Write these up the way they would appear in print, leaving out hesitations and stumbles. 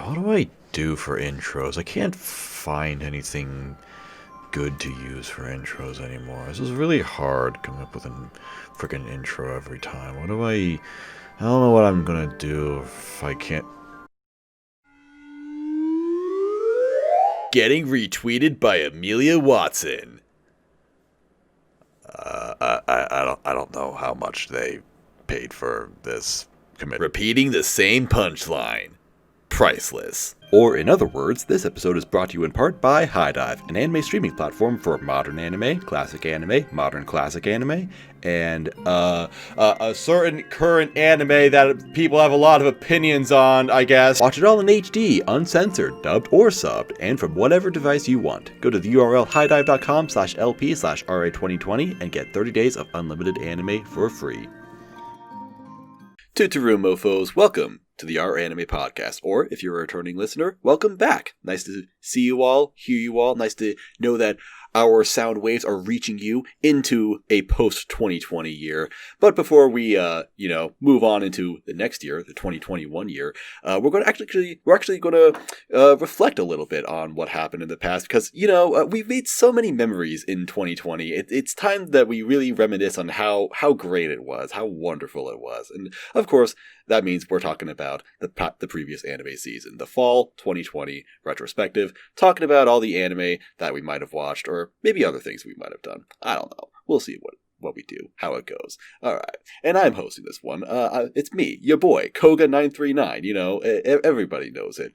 what do I do for intros? I can't find anything good to use for intros anymore. This is really hard coming up with a freaking intro every time. I don't know what I'm gonna do if I can't. Getting retweeted by Amelia Watson. I don't know how much they paid for this commitment. Repeating the same punchline. Priceless. Or in other words, this episode is brought to you in part by HIDIVE, an anime streaming platform for modern anime, classic anime, modern classic anime, and a certain current anime that people have a lot of opinions on, I guess. Watch it all in HD, uncensored, dubbed or subbed, and from whatever device you want. Go to the URL hidive.com/LP/RA2020 and get 30 days of unlimited anime for free. Tutoru mofos, welcome to the Our Anime Podcast, or if you're a returning listener, welcome back. Nice to see you all, hear you all. Nice to know that our sound waves are reaching you into a post-2020 year. But before we, move on into the next year, the 2021 year, we're actually going to reflect a little bit on what happened in the past, because we've made so many memories in 2020. It's time that we really reminisce on how great it was, how wonderful it was, and of course that means we're talking about the previous anime season, the fall 2020 retrospective, talking about all the anime that we might have watched, or maybe other things we might have done. I don't know. We'll see what we do, how it goes. All right. And I'm hosting this one. It's me, your boy, Koga939. Everybody knows it.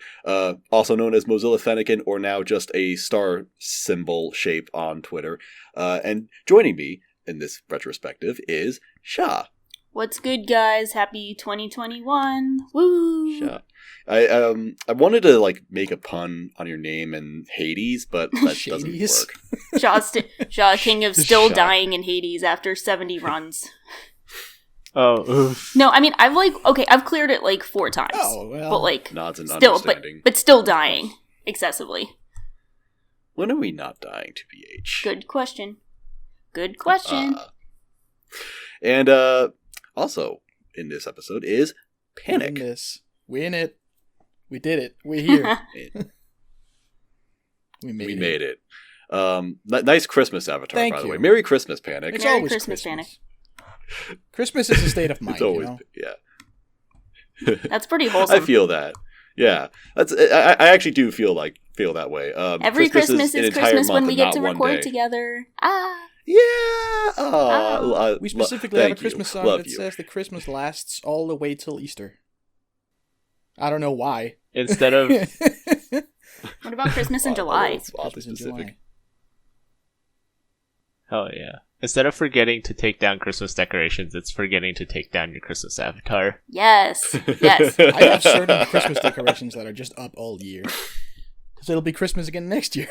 Also known as Mozilla Fennekin, or now just a star symbol shape on Twitter. And joining me in this retrospective is Sha. What's good, guys? Happy 2021. Woo! Sha. I wanted to make a pun on your name in Hades, but that doesn't work. Shaw, king of still dying in Hades after 70 runs. Oh, oof. No, I mean, I've cleared it 4 times. Oh, well. But nods and still, understanding. but still dying excessively. When are we not dying, to BH? Good question. Good question. And also in this episode is Panic. We in it. We did it. We're here. We made it. Nice Christmas avatar, Thank by the you. way. Merry Christmas, Panic. It's Merry always Christmas, Panic. Christmas is a state of mind, It's always, you know? Yeah. That's pretty wholesome. I feel that. Yeah. I actually do feel that way. Every Christmas is Christmas when we get to one record day. together. Yeah. We specifically have a thank Christmas you. song Love that you. says the Christmas lasts all the way till Easter. I don't know why. Instead of What about Christmas in July? Christmas in July. hell yeah. Instead of forgetting to take down Christmas decorations, it's forgetting to take down your Christmas avatar. Yes. Yes. I have certain Christmas decorations that are just up all year. Because it'll be Christmas again next year.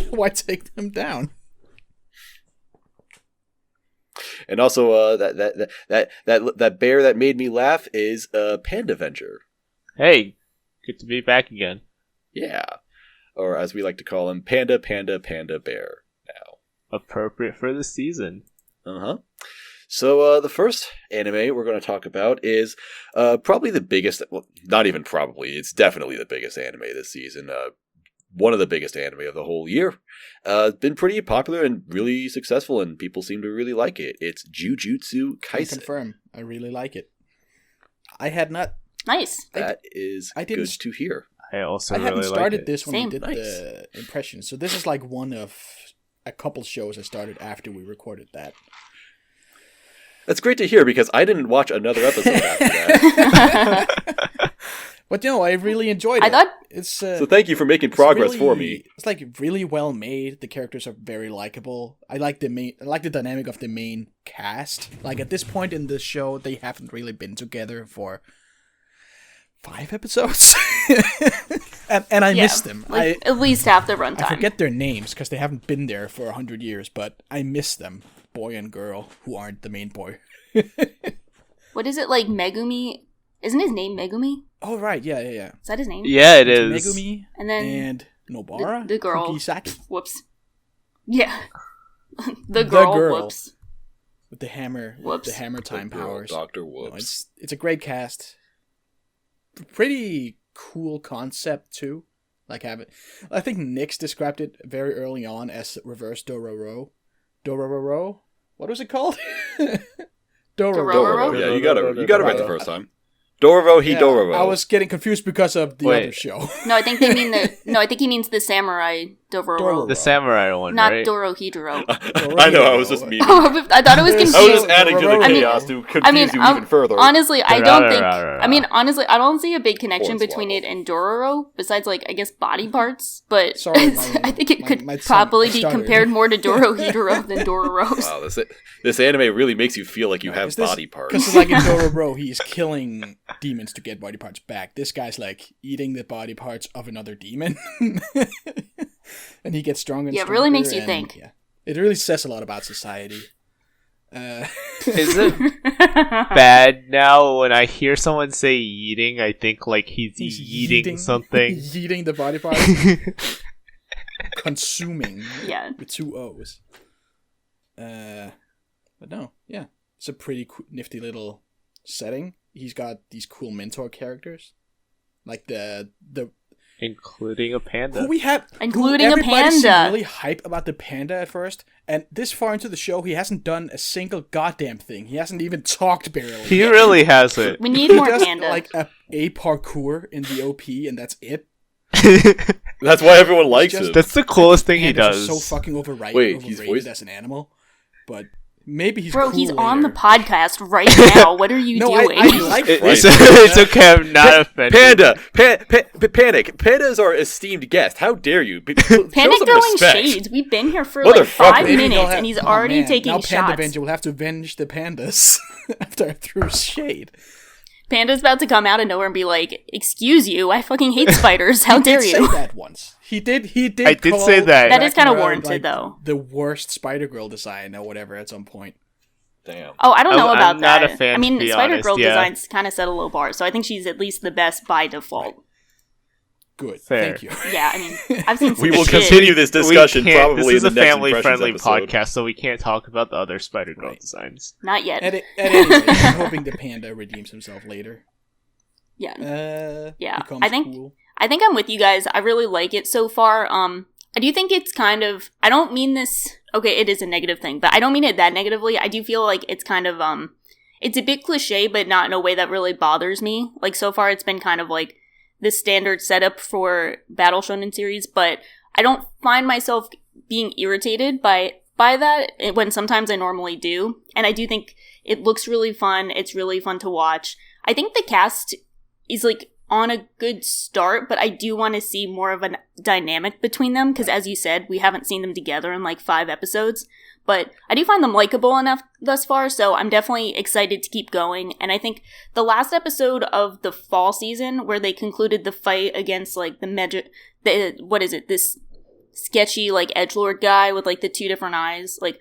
Why take them down? And also, that bear that made me laugh is Panda Venture. Hey, good to be back again. Yeah. Or as we like to call him, Panda Bear now. Appropriate for the season. Uh-huh. So the first anime we're going to talk about is probably the biggest, well, not even probably, it's definitely the biggest anime this season. One of the biggest anime of the whole year. Been pretty popular and really successful, and people seem to really like it. It's Jujutsu I Kaisen. confirm. I really like it. I had not... Nice. That is good to hear. I also I really hadn't like started it. this when Same. we did Nice. the impressions. So this is like one of a couple shows I started after we recorded that. That's great to hear, because I didn't watch another episode after that. But I really enjoyed it. I thought- it's So thank you for making it's progress really- for me. It's really well made. The characters are very likable. I like the dynamic of the main cast. At this point in the show, they haven't really been together for 5 episodes, and I miss them. At least half the runtime. I forget their names because they haven't been there for 100 years, but I miss them, boy and girl, who aren't the main boy. What is it, Megumi? Isn't his name Megumi? Oh, right, yeah. Is that his name? Yeah, it It's is. Megumi And then and Nobara? the girl. Fukisaki, Whoops. Yeah. the girl. girl. Whoops. with the hammer, Whoops. the hammer time powers. Dr. Whoops. It's a great cast. Pretty cool concept too. Like have it. I think Nyx described it very early on as reverse Dororo. Dororo? What was it called? Dororo. Dororo. Yeah, you got it right the first time. Dororo, Dororo. I was getting confused because of the other show. No, I think they mean I think he means the samurai Dororo. The samurai one, not right? Dorohedoro. I know, I was just memeing. I thought it was confused. I was just adding to the chaos to confuse you even further. Honestly, I don't see a big connection between it and Dororo, besides, like, I guess body parts, but I think it could probably be compared more to Dorohedoro than Dororo's. Wow, this anime really makes you feel like you have body parts. Because like in Dororo, he's killing demons to get body parts back. This guy's like eating the body parts of another demon. And he gets stronger and stronger. Yeah, it really makes you think. Yeah, it really says a lot about society. Is it bad now when I hear someone say eating, I think like he's eating something? Eating the body parts. Consuming. Yeah. With 2 O's. But no, yeah. It's a pretty nifty little setting. He's got these cool mentor characters. Like the including a panda. Everybody seemed really hype about the panda at first, and this far into the show, he hasn't done a single goddamn thing. He hasn't even talked barely. He really hasn't. We need more does, panda. Like a parkour in the OP, and that's it. That's why everyone likes it. That's the coolest thing he does. So fucking overrated. Wait, he's voiced as an animal, but maybe he's. Bro, cool he's later. on the podcast right now. What are you doing? I like it's okay. I'm not offended. Panic. Pandas are esteemed guests. How dare you? Panic throwing shades. We've been here for like 5 minutes, and he's already taking shots. Now Panda Avenger will have to avenge the pandas after I threw shade. Panda's about to come out of nowhere and be like, "Excuse you, I fucking hate spiders. How dare you?" He did say that once. He did. I did say that. That is kind of warranted, though. The worst Spider Girl design or whatever at some point. Damn. Oh, I don't know about I'm that. not a fan, I mean, to be Spider honest, Girl yeah. designs kind of set a low bar, so I think she's at least the best by default. Good. Fair. Thank you. Yeah, I mean, I've seen some We will shit. continue this discussion probably This is in the a next family-friendly Impressions episode. podcast, so we can't talk about the other Spider-Girl designs. Not yet. At any rate, I'm hoping the panda redeems himself later. Yeah. Becomes I think cool. I'm with you guys. I really like it so far. I do think it's kind of, I don't mean this, okay, it is a negative thing, but I don't mean it that negatively. I do feel like it's kind of, it's a bit cliche, but not in a way that really bothers me. Like, so far it's been kind of like the standard setup for Battle Shonen series, but I don't find myself being irritated by that when sometimes I normally do. And I do think it looks really fun. It's really fun to watch. I think the cast is like on a good start, but I do want to see more of a dynamic between them, because as you said, we haven't seen them together in like 5 episodes. But I do find them likable enough thus far, so I'm definitely excited to keep going. And I think the last episode of the fall season, where they concluded the fight against like this sketchy like edgelord guy with like the 2 different eyes, like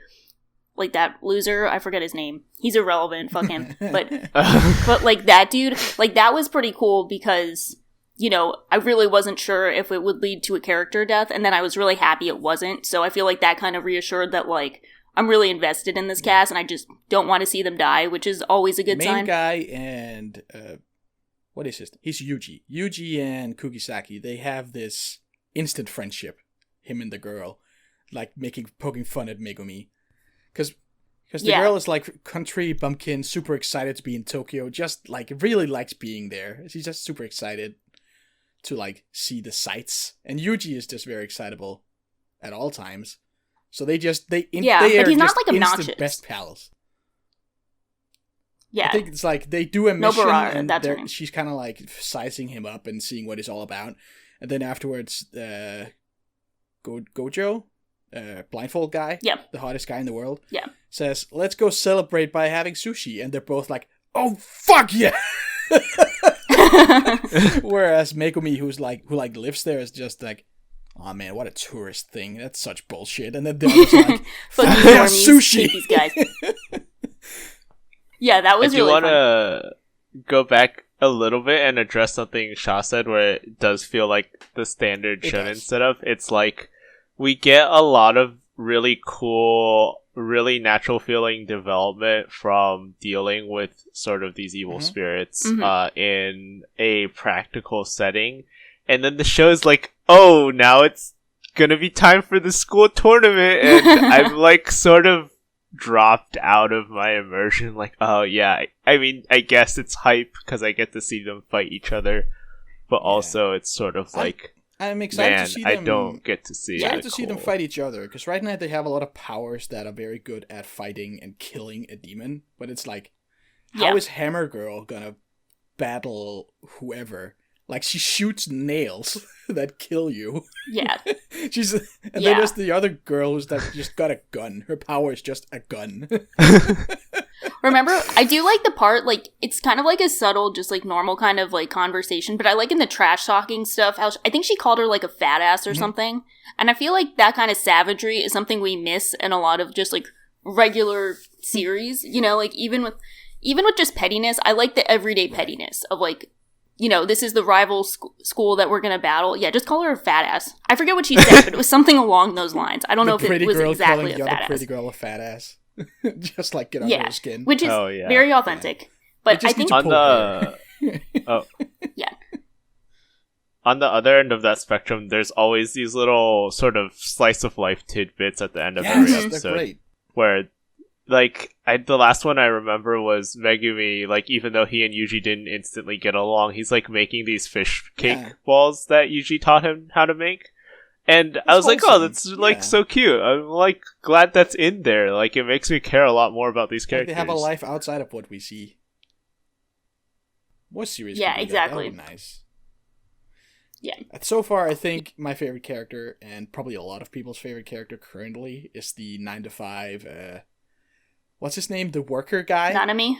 that loser, I forget his name. He's irrelevant, fuck him. But like that dude, like that was pretty cool because, you know, I really wasn't sure if it would lead to a character death, and then I was really happy it wasn't. So I feel like that kind of reassured that like I'm really invested in this cast and I just don't want to see them die, which is always a good sign. Main guy and what is his? He's Yuji. Yuji and Kugisaki, they have this instant friendship, him and the girl, like poking fun at Megumi. Because the girl is like country bumpkin, super excited to be in Tokyo, just like really likes being there. She's just super excited to like see the sights. And Yuji is just very excitable at all times. So they but he's are not just like obnoxious. instant best pals. Yeah. I think it's like they do a mission Noburara, and that's her name. she's kind of like sizing him up and seeing what it's all about. And then afterwards, Gojo, blindfold guy, Yep. the hottest guy in the world, Yeah. says, "Let's go celebrate by having sushi." And they're both like, "Oh fuck yeah!" Whereas Megumi, who lives there, is just like, "Oh man, what a tourist thing. That's such bullshit." And then they're just like, Fucking "Yeah, normies, sushi." hate these guys. Yeah, that was really I do fun. want to go back a little bit and address something Shaw said, where it does feel like the standard It shonen does. setup. It's like we get a lot of really cool really natural feeling development from dealing with sort of these evil spirits in a practical setting. And then the show's like, oh, now it's gonna be time for the school tournament, and I'm like sort of dropped out of my immersion. Like, oh yeah, I mean, I guess it's hype because I get to see them fight each other, but also it's sort of like, I'm excited man, to see them. I don't get to see. Excited to see them fight each other, because right now they have a lot of powers that are very good at fighting and killing a demon. But it's like, how is Hammer Girl gonna battle whoever? Like, she shoots nails that kill you. Yeah. And then there's the other girl who's just got a gun. Her power is just a gun. Remember, I do like the part, like, it's kind of like a subtle, just like normal kind of like conversation, but I like in the trash talking stuff, how I think she called her like a fat ass or something. And I feel like that kind of savagery is something we miss in a lot of just like regular series, you know, like even with just pettiness, I like the everyday pettiness of like, you know, this is the rival school that we're going to battle. Yeah, just call her a fat ass. I forget what she said, but it was something along those lines. I don't know if it was exactly a fat ass. Pretty girl a fat ass. Just like get under her skin. Which is very authentic. But I think on the on the other end of that spectrum, there's always these little sort of slice of life tidbits at the end of every episode. They're great. Where, like, the last one I remember was Megumi, like, even though he and Yuji didn't instantly get along, he's, like, making these fish cake balls that Yuji taught him how to make. And I was like, oh, that's, like, so cute. I'm, like, glad that's in there. Like, it makes me care a lot more about these characters. Like they have a life outside of what we see. What series? Yeah, exactly. That would be nice. Yeah. So far, I think my favorite character, and probably a lot of people's favorite character currently, is the 9-to-5, what's his name? The worker guy? Nanami.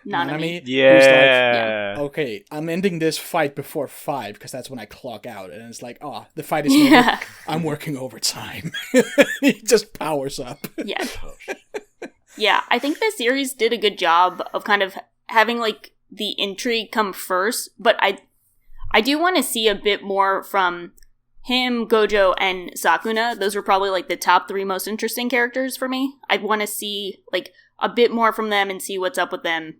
Yeah. Who's like, okay, I'm ending this fight before 5 because that's when I clock out. And it's like, oh, the fight is over. I'm working overtime. He just powers up. Yeah. Yeah, I think the series did a good job of kind of having like the intrigue come first, but I do want to see a bit more from him, Gojo, and Sakuna. Those were probably like the top 3 most interesting characters for me. I want to see like a bit more from them and see what's up with them.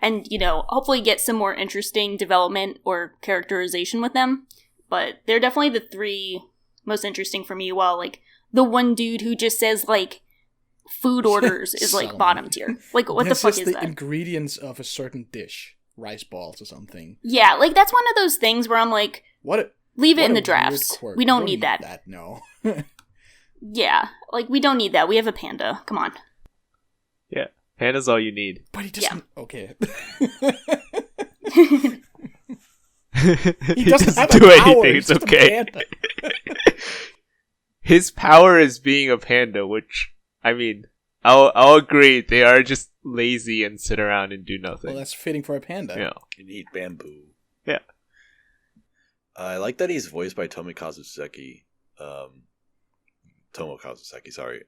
And, you know, hopefully get some more interesting development or characterization with them. But they're definitely the 3 most interesting for me, while, like, the one dude who just says, like, food orders is, like, bottom tier. Like, what the fuck is that? The ingredients of a certain dish. Rice balls or something. Yeah, like, that's one of those things where I'm like, leave it in the drafts. We don't need that. No. Yeah, like, we don't need that. We have a panda. Come on. Yeah. Panda's all you need. But he doesn't... Yeah. Okay. He doesn't do anything. It's okay. His power is being a panda, which, I mean, I'll agree. They are just lazy and sit around and do nothing. Well, that's fitting for a panda. Yeah. And eat bamboo. Yeah. I like that he's voiced by Tomokazu Seki, sorry.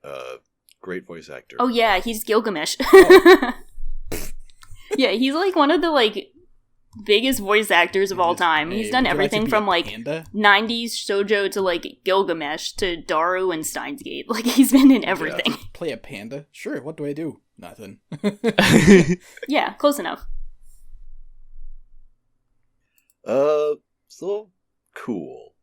Great voice actor. Oh yeah, he's Gilgamesh. Oh. Yeah, he's like one of the like biggest voice actors of all time. He's done everything from like 90s shoujo to like Gilgamesh to Daru and Steins Gate. Like he's been in everything. Play a panda? Sure, what do I do? Nothing. Yeah, close enough. So cool.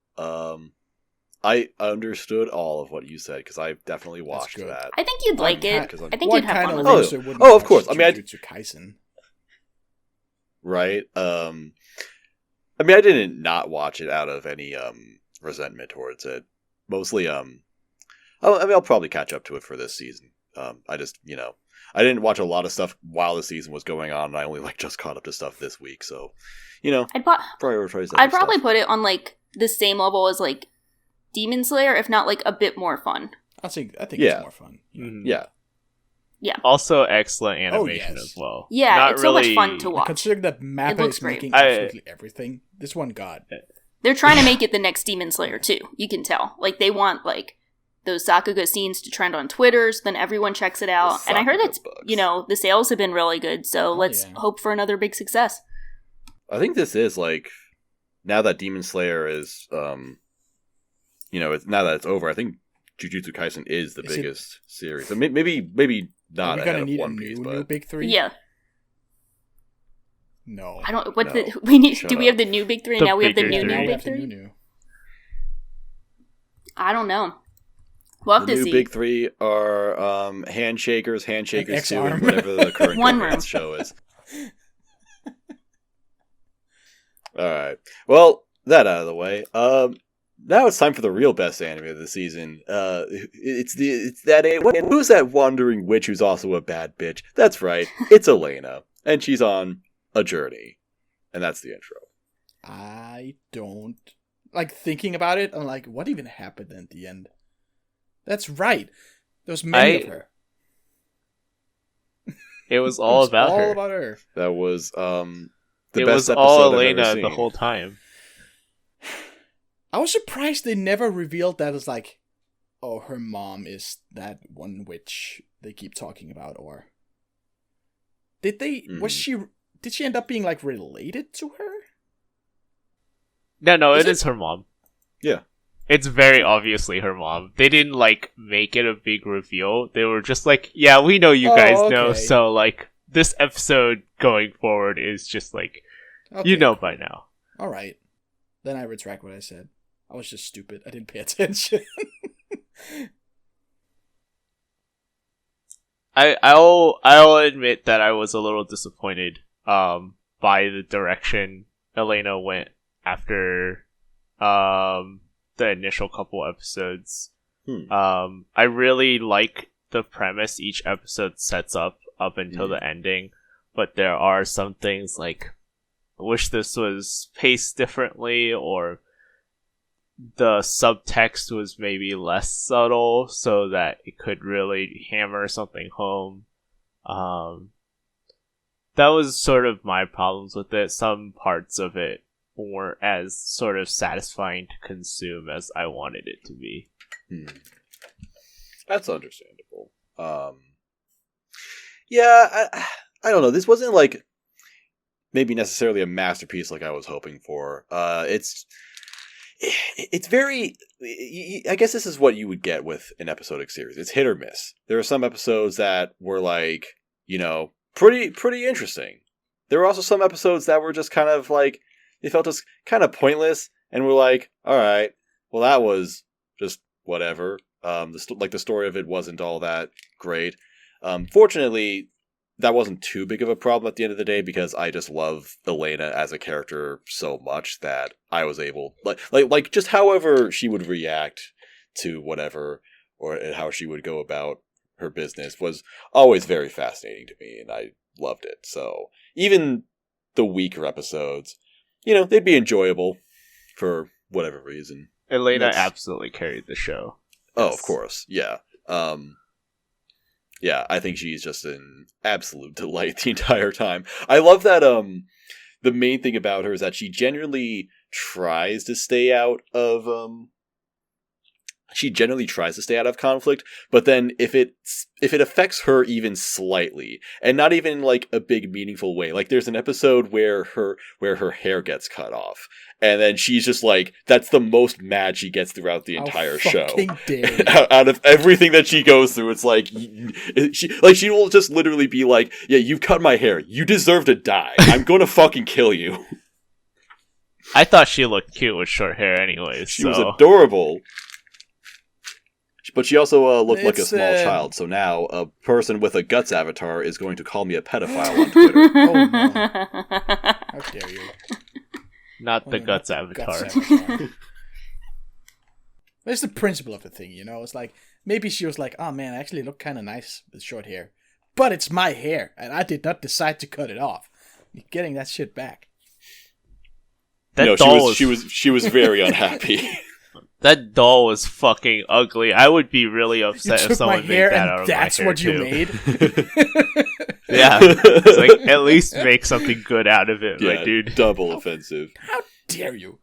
I understood all of what you said because I definitely watched that. I think you'd like it. I think you'd have fun with it. Oh, of course. I mean, Jujutsu Kaisen. Right. I mean, I didn't not watch it out of any resentment towards it. Mostly, I'll probably catch up to it for this season. I just, I didn't watch a lot of stuff while the season was going on, and I only just caught up to stuff this week. So, prioritize that. I'd probably put it on like the same level as like Demon Slayer, if not like a bit more fun. I think it's more fun. Mm-hmm. Yeah. Yeah. Also excellent animation as well. Yeah, not it's really... so much fun to watch. Considering that Mappa is making absolutely everything, this one got. They're trying to make it the next Demon Slayer too. You can tell. Like they want like those Sakuga scenes to trend on Twitter, so then everyone checks it out. And I heard that the sales have been really good, so let's hope for another big success. I think this is like now that Demon Slayer is now that it's over, I think Jujutsu Kaisen is the Is biggest series. Maybe not Are we ahead gonna of need One a Piece, new but big three? Yeah. No. I don't. What's No. the? We need. Shut Do we up. have the new big three? The Now we have the bigger new three. Now we big have the three. new. I don't know. We'll have the to new see. big three are Handshakers, An two, X-Arm. and whatever the current One Korean room. show is. All right. Well, that out of the way. Now it's time for the real best anime of the season. Who's that wandering witch who's also a bad bitch? That's right. It's Elaina, and she's on a journey, and that's the intro. I don't like thinking about it. I'm like, what even happened at the end? That's right. There's many of her. It was all about her. All about her. That was the It best was episode all I've ever Elaina seen. the whole time. I was surprised they never revealed that as like, oh, her mom is that one witch they keep talking about, or did they? Was she? Did she end up being like related to her? No, Is it is her mom. Yeah. It's very obviously her mom. They didn't like make it a big reveal. They were just like, yeah, we know you guys know, okay. so like this episode going forward is just like Okay, you know by now. All right, then I retract what I said. I was just stupid. I didn't pay attention. I'll admit that I was a little disappointed by the direction Elaina went after the initial couple episodes. I really like the premise each episode sets up until the ending, but there are some things like I wish this was paced differently, or the subtext was maybe less subtle so that it could really hammer something home. That was sort of my problems with it. Some parts of it weren't as sort of satisfying to consume as I wanted it to be. That's understandable. Yeah, I don't know. This wasn't like maybe necessarily a masterpiece like I was hoping for. It's very. I guess this is what you would get with an episodic series. It's hit or miss. There are some episodes that were like, pretty interesting. There were also some episodes that were just kind of like they felt just kind of pointless, and we're like, all right, well that was just whatever. The story of it wasn't all that great. Fortunately, that wasn't too big of a problem at the end of the day because I just love Elaina as a character so much that I was able, like just however she would react to whatever or how she would go about her business was always very fascinating to me, and I loved it. So even the weaker episodes, they'd be enjoyable for whatever reason. Elaina absolutely carried the show. Oh, Yes. of course, yeah. Yeah, I think she's just an absolute delight the entire time. I love that the main thing about her is that she genuinely tries to stay out of conflict, but then if it affects her even slightly, and not even like a big meaningful way, like there's an episode where her hair gets cut off, and then she's just like, that's the most mad she gets throughout the entire show. Out of everything that she goes through, it's like she will just literally be like, yeah, you've cut my hair, you deserve to die, I'm gonna fucking kill you. I thought she looked cute with short hair anyways. She was adorable. But she also looked like a small child, so now a person with a guts avatar is going to call me a pedophile on Twitter. Oh no. How dare you. Not the guts avatar. It's the principle of the thing, It's like, maybe she was like, oh man, I actually look kind of nice with short hair. But it's my hair, and I did not decide to cut it off. You're getting that shit back. She was very unhappy. That doll was fucking ugly. I would be really upset if someone made that out of my hair. That's what you made? Yeah. It's like, at least make something good out of it, my dude. Double offensive. How dare you?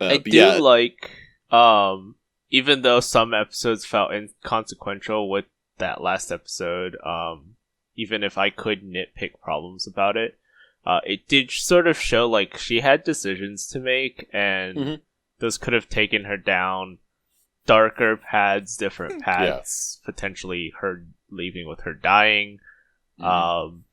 I do like, even though some episodes felt inconsequential with that last episode, even if I could nitpick problems about it, it did sort of show like she had decisions to make, and those could have taken her down darker paths, different paths, potentially her leaving with her dying. And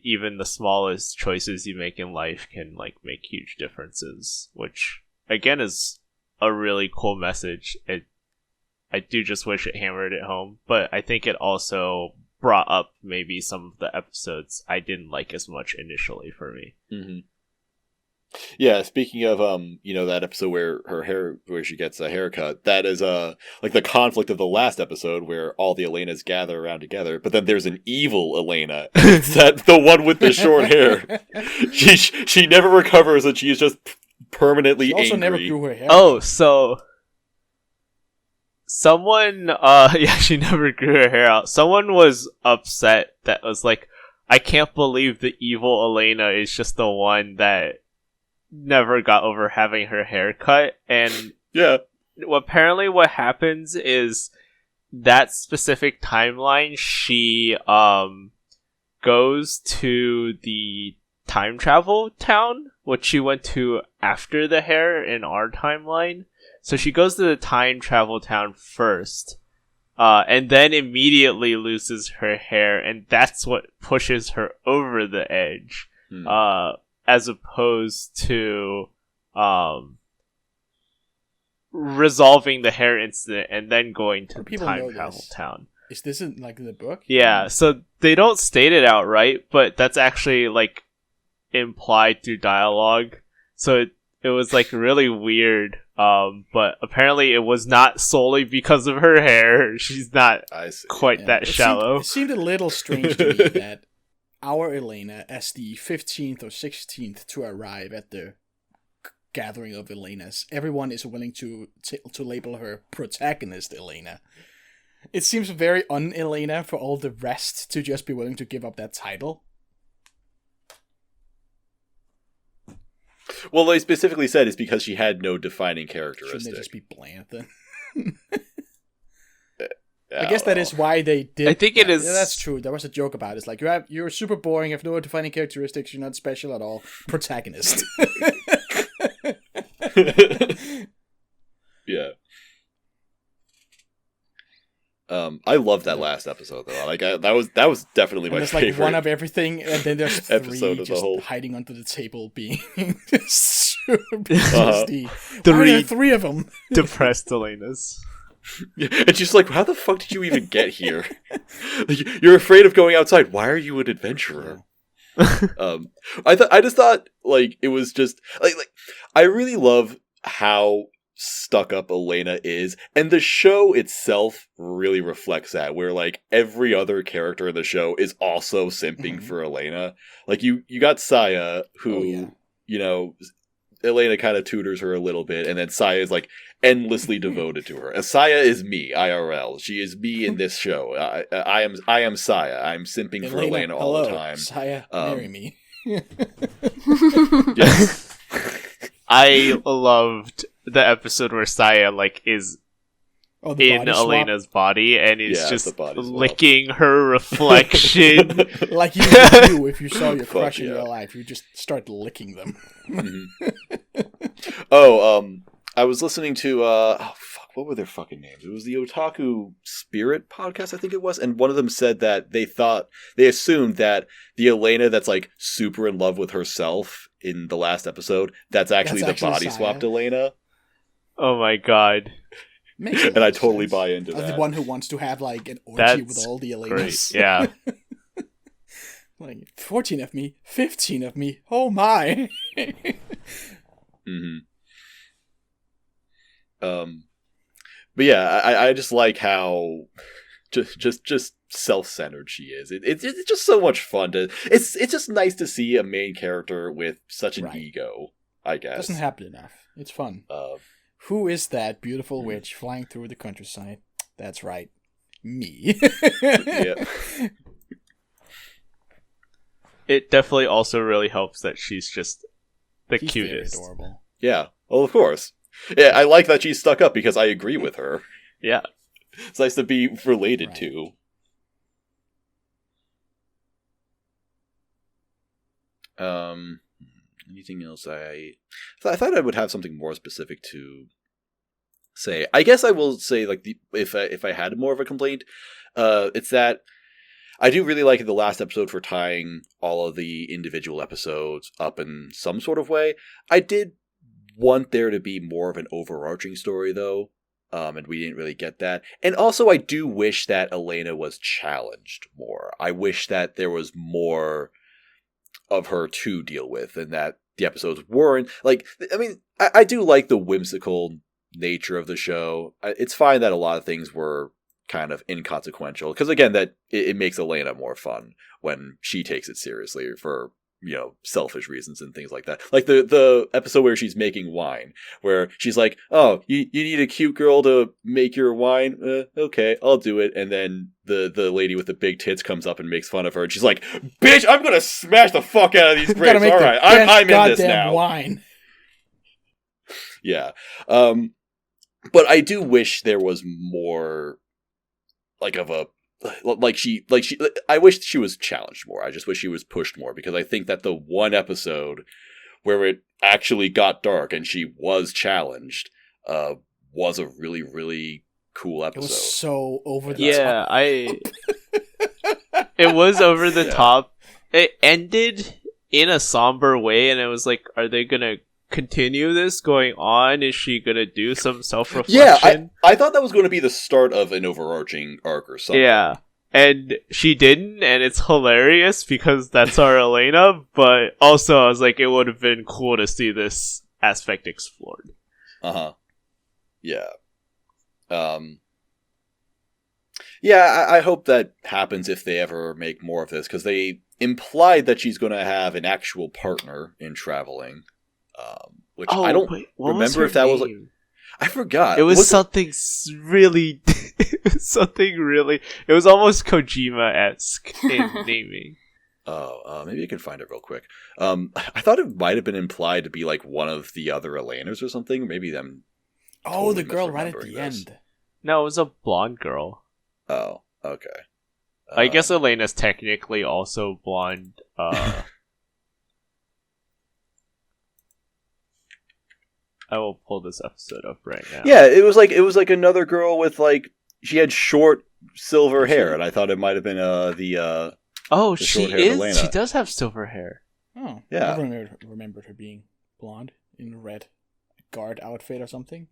even the smallest choices you make in life can like make huge differences, which again is a really cool message. I do just wish it hammered it home, but I think it also brought up maybe some of the episodes I didn't like as much initially for me. Mm-hmm. Yeah, speaking of that episode where she gets a haircut, that is like the conflict of the last episode where all the Elainas gather around together, but then there's an evil Elaina. It's the one with the short hair. She never recovers, and she's just permanently She also angry. never grew her hair. Oh, so someone she never grew her hair out. Someone was upset that was like, I can't believe the evil Elaina is just the one that never got over having her hair cut. And apparently what happens is that specific timeline, she goes to the time travel town, which she went to after the hair in our timeline. So she goes to the time travel town first, and then immediately loses her hair, and that's what pushes her over the edge. As opposed to resolving the hair incident and then going to the time travel town. Is this in the book? Yeah, so they don't state it outright, but that's actually like implied through dialogue. So it was like really weird. But apparently it was not solely because of her hair. She's not quite that shallow. It seemed a little strange to me that our Elaina, as the 15th or 16th to arrive at the gathering of Elainas, everyone is willing to label her protagonist Elaina. It seems very un-Elaina for all the rest to just be willing to give up that title. Well, they specifically said it's because she had no defining characteristic. Shouldn't they just be bland then? I guess that is why they did. I think it is. Yeah, that's true. There was a joke about it. It's like you're super boring. You have no defining characteristics. You're not special at all. Protagonist. Yeah. I love that last episode though. Like that was definitely my favorite. There's like one of everything, and then there's episode three of the just whole hiding under the table, being super PTSD. Why are there three of them? Depressed Elainas. And she's like, how the fuck did you even get here? Like, you're afraid of going outside. Why are you an adventurer? I just thought like it was just like I really love how stuck up Elaina is, and the show itself really reflects that, where like every other character in the show is also simping for Elaina. Like you got Saya, who Elaina kind of tutors her a little bit, and then Saya is like endlessly devoted to her. And Saya is me, IRL. She is me in this show. I am Saya. I'm simping for Elaina all the time. Saya, marry me. Yes. I loved the episode where Saya is in Elena's body and is just licking her reflection. Like you would do if you saw your crush in real life. You just start licking them. I was listening to what were their fucking names? It was the Otaku Spirit podcast, I think it was, and one of them said that they assumed that the Elaina that's like super in love with herself in the last episode, that's actually the body swapped Elaina. Oh my god. And I totally buy into that. The one who wants to have like an orgy with all the Elainas. Great. Yeah. Like 14 of me, 15 of me. Oh my. But yeah, I just like how just self-centered she is. It's just so much fun to. It's just nice to see a main character with such an ego. I guess it doesn't happen enough. It's fun. Who is that beautiful witch flying through the countryside? That's right, me. Yeah. It definitely also really helps that she's just she's cutest. Very adorable. Yeah. Well, of course. Yeah, I like that she's stuck up because I agree with her. Yeah. It's nice to be related to. Anything else I thought I would have something more specific to say. I guess I will say, like, if I had more of a complaint, it's that I do really like the last episode for tying all of the individual episodes up in some sort of way. I did want there to be more of an overarching story, though, and we didn't really get that. And also, I do wish that Elaina was challenged more. I wish that there was more of her to deal with, and that the episodes weren't like. I mean, I do like the whimsical nature of the show. It's fine that a lot of things were kind of inconsequential, because again, that it makes Elaina more fun when she takes it seriously for, you know, selfish reasons and things like that. Like the episode where she's making wine, where she's like, "Oh, you need a cute girl to make your wine? Okay, I'll do it." And then the lady with the big tits comes up and makes fun of her, and she's like, "Bitch, I'm gonna smash the fuck out of these grapes. All right, I'm in this now." Wine. Yeah, but I do wish there was more, like, of a. I wish she was challenged more. I just wish she was pushed more, because I think that the one episode where it actually got dark and she was challenged was a really, really cool episode. It was so over the top. It was over the top. It ended in a somber way, and it was like, are they gonna continue this going on? Is she gonna do some self-reflection? Yeah, I thought that was going to be the start of an overarching arc or something. Yeah, and she didn't, and it's hilarious because that's our Elaina, but also I was like, it would have been cool to see this aspect explored. Yeah. Yeah, I hope that happens if they ever make more of this, because they implied that she's going to have an actual partner in traveling. Which I don't remember if that was like. I forgot. It was something really. It was something really. It was almost Kojima-esque in naming. Oh, maybe I can find it real quick. I thought it might have been implied to be like one of the other Elainas or something. Maybe them. Oh, totally the girl right at the misremembering this. end. No, it was a blonde girl. Oh, okay. I guess Elena's technically also blonde. I will pull this episode up right now. Yeah, it was like another girl with, like, she had short silver hair, and I thought it might have been the she is. Elaina. She does have silver hair. Oh, yeah. I remembered her being blonde in a red guard outfit or something.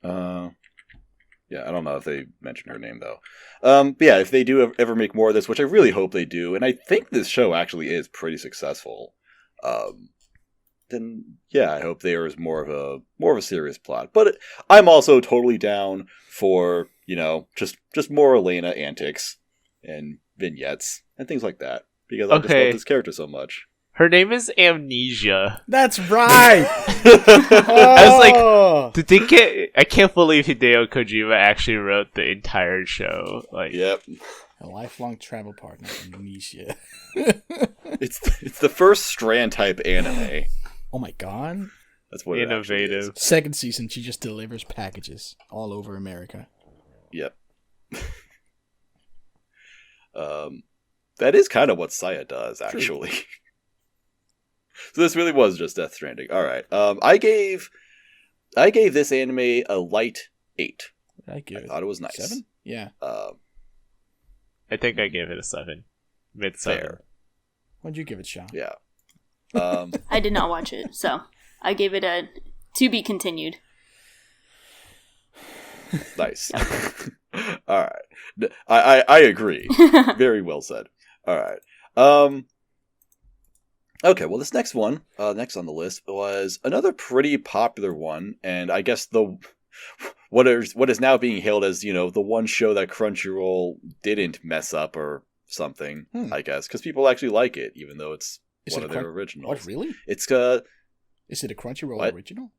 Yeah, I don't know if they mentioned her name, though. But yeah, if they do ever make more of this, which I really hope they do, and I think this show actually is pretty successful, then yeah, I hope there is more of a serious plot. But I'm also totally down for, you know, just more Elaina antics and vignettes and things like that, because I just love this character so much. Her name is Amnesia. That's right. I was like, did they get? I can't believe Hideo Kojima actually wrote the entire show. Like, yep, a lifelong travel partner, Amnesia. It's the first Strand type anime. Oh my god, that's what innovative. It is. Second season, she just delivers packages all over America. Yep. That is kind of what Saya does, actually. So this really was just Death Stranding. All right. I gave this anime a light 8. I thought it was nice. 7? Yeah. I think I gave it a 7. Mid 7. What'd you give it, Sean? Yeah. I did not watch it, so I gave it a to be continued. Nice. All right. I agree. Very well said. All right. Okay, well, this next one, next on the list, was another pretty popular one, and I guess what is now being hailed as, you know, the one show that Crunchyroll didn't mess up or something, I guess, because people actually like it, even though it's one of their originals. What, really? It's Is it a Crunchyroll original?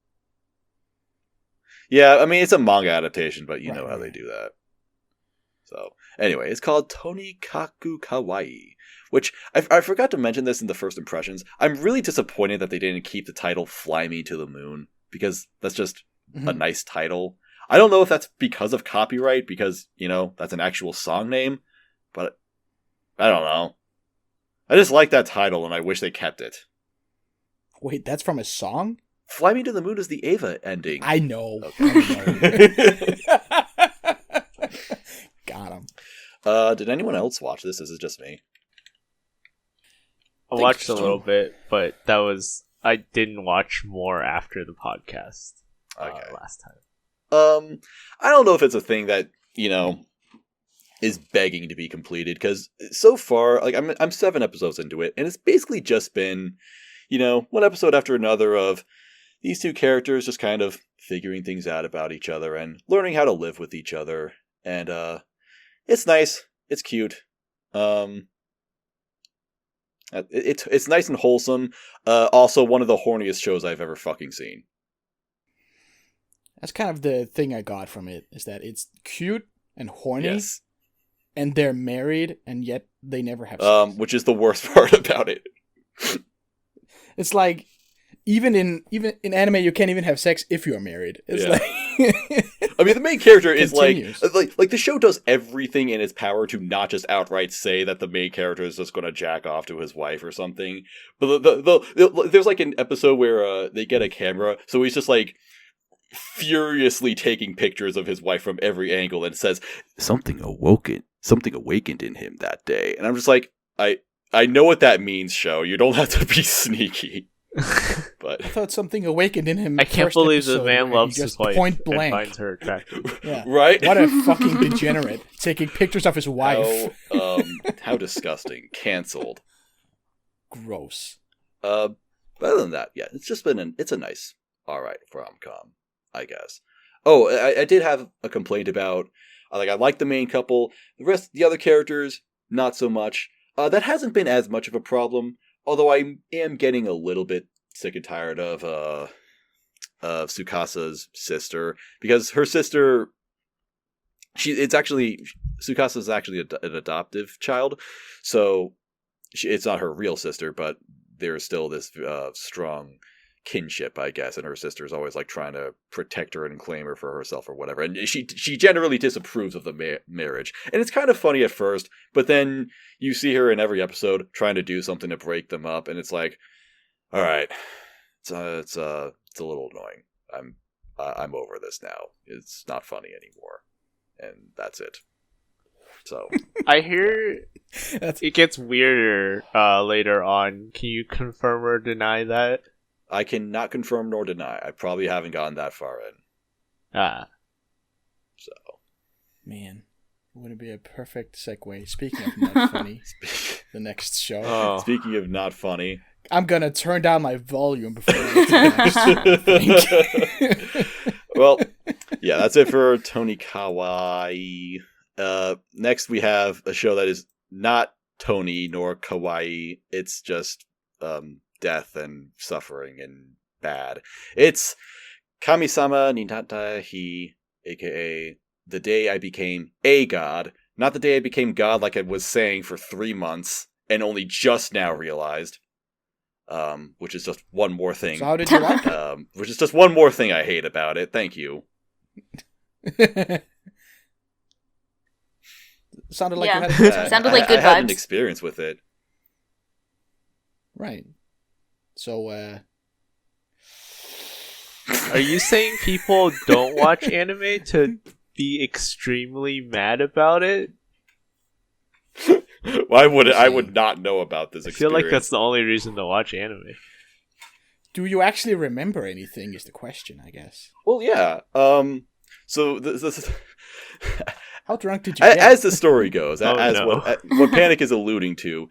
Yeah, I mean, it's a manga adaptation, but you know how they do that. So, anyway, it's called Tonikaku Kawaii, which I forgot to mention this in the first impressions. I'm really disappointed that they didn't keep the title Fly Me to the Moon, because that's just a nice title. I don't know if that's because of copyright, because, you know, that's an actual song name, but I don't know. I just like that title, and I wish they kept it. Wait, that's from a song? Fly Me to the Moon is the Eva ending. I know. Okay. Got him. Did anyone else watch this? This is just me. I watched a little bit, but I didn't watch more after the podcast last time. I don't know if it's a thing that, is begging to be completed, because so far, like, I'm 7 episodes into it, and it's basically just been, one episode after another of these two characters just kind of figuring things out about each other and learning how to live with each other, and it's nice, it's cute, it's nice and wholesome. Also, one of the horniest shows I've ever fucking seen. That's kind of the thing I got from it, is that it's cute and horny, Yes. and they're married, and yet they never have sex. Which is the worst part about it. It's like, even in anime, you can't even have sex if you're married. It's like... I mean, the main character is Continues. like the show does everything in its power to not just outright say that the main character is just going to jack off to his wife or something. But there's like an episode where they get a camera, so he's just like furiously taking pictures of his wife from every angle, and says something awakened in him that day. And I'm just like, I know what that means, show. You don't have to be sneaky. But I thought something awakened in him. I can't first believe the episode man where he loves his just wife point and blank finds her attractive. Yeah. Right? What a fucking degenerate, taking pictures of his wife. How disgusting. Cancelled. Gross. But other than that, yeah, it's just been it's a nice, alright rom-com, I guess. Oh, I did have a complaint about, I like the main couple, the other characters, not so much. That hasn't been as much of a problem, although I am getting a little bit sick and tired of Tsukasa's sister, because her sister, Tsukasa's actually an adoptive child, so it's not her real sister, but there's still this strong kinship, I guess, and her sister's always like trying to protect her and claim her for herself or whatever, and she generally disapproves of the marriage, and it's kind of funny at first, but then you see her in every episode trying to do something to break them up, and it's like, all right, it's a little annoying. I'm over this now. It's not funny anymore, and that's it. So I hear it gets weirder later on. Can you confirm or deny that? I cannot confirm nor deny. I probably haven't gotten that far in. So, man, would it be a perfect segue? Speaking of not funny, the next show. Oh. Speaking of not funny, I'm gonna turn down my volume before I get to the next show. well, yeah, that's it for Tonikaku. Next we have a show that is not Tony nor Kawaii. It's just death and suffering and bad. It's Kamisama ni Natta, aka The Day I Became a God. Not the day I became God like I was saying for 3 months and only just now realized. Which is just one more thing. So how did you like it? Which is just one more thing I hate about it. Thank you. Sounded like Yeah. you had a good time. Sounded like good I had an vibes. experience with it. Right. So, Are you saying people don't watch anime to be extremely mad about it? Why would I would not know about this I experience? feel like that's the only reason to watch anime. do you actually remember anything is the question, I guess. Well, yeah. So this How drunk did you get? as the story goes, Oh, as no. what Panic is alluding to.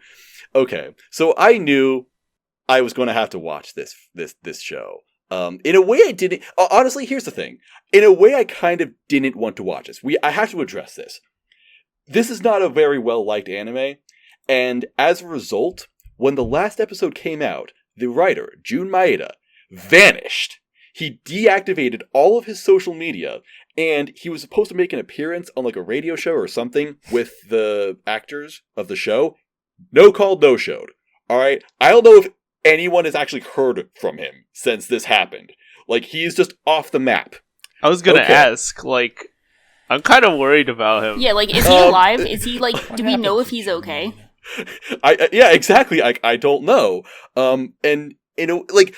Okay, so I knew I was going to have to watch this show. In a way, I didn't. Honestly, here's the thing. In a way, I kind of didn't want to watch this. I have to address this. This is not a very well-liked anime, and as a result, when the last episode came out, the writer, Jun Maeda, vanished. He deactivated all of his social media, and he was supposed to make an appearance on like a radio show or something with the actors of the show. No called, no showed. Alright? I don't know if anyone has actually heard from him since this happened. Like, he's just off the map. I was gonna Okay. ask, like, I'm kind of worried about him. Yeah, like, is he alive? Is he, like, do we know if he's okay? Yeah, exactly. I don't know. And you know, like,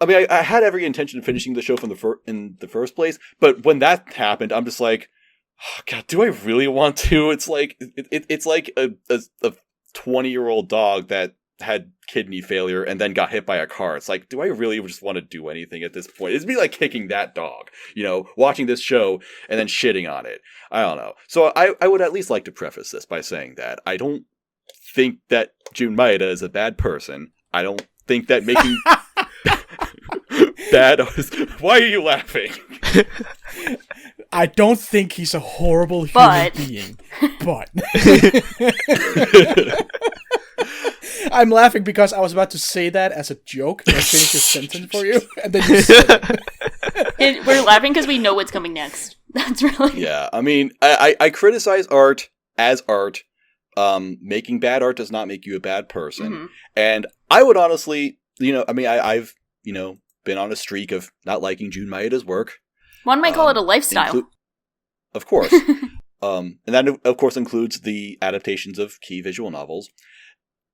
I mean, I had every intention of finishing the show from in the first place, but when that happened, I'm just like, oh, God, do I really want to? It's like it's like a 20-year-old dog that had kidney failure and then got hit by a car. It's like, do I really just want to do anything at this point? It'd be like kicking that dog, you know, watching this show and then shitting on it. I don't know. So I would at least like to preface this by saying that I don't think that Jun Maeda is a bad person. I don't think that making bad... Why are you laughing? I don't think he's a horrible human being, but... I'm laughing because I was about to say that as a joke, and I finished your sentence for you, and then you said it. We're laughing because we know what's coming next. That's really... Yeah, I mean, I criticize art as art. Making bad art does not make you a bad person. Mm-hmm. And I would honestly, you know, I mean, I've, you know, been on a streak of not liking Jun Maeda's work. One might call it a lifestyle. Of course. And that, of course, includes the adaptations of key visual novels.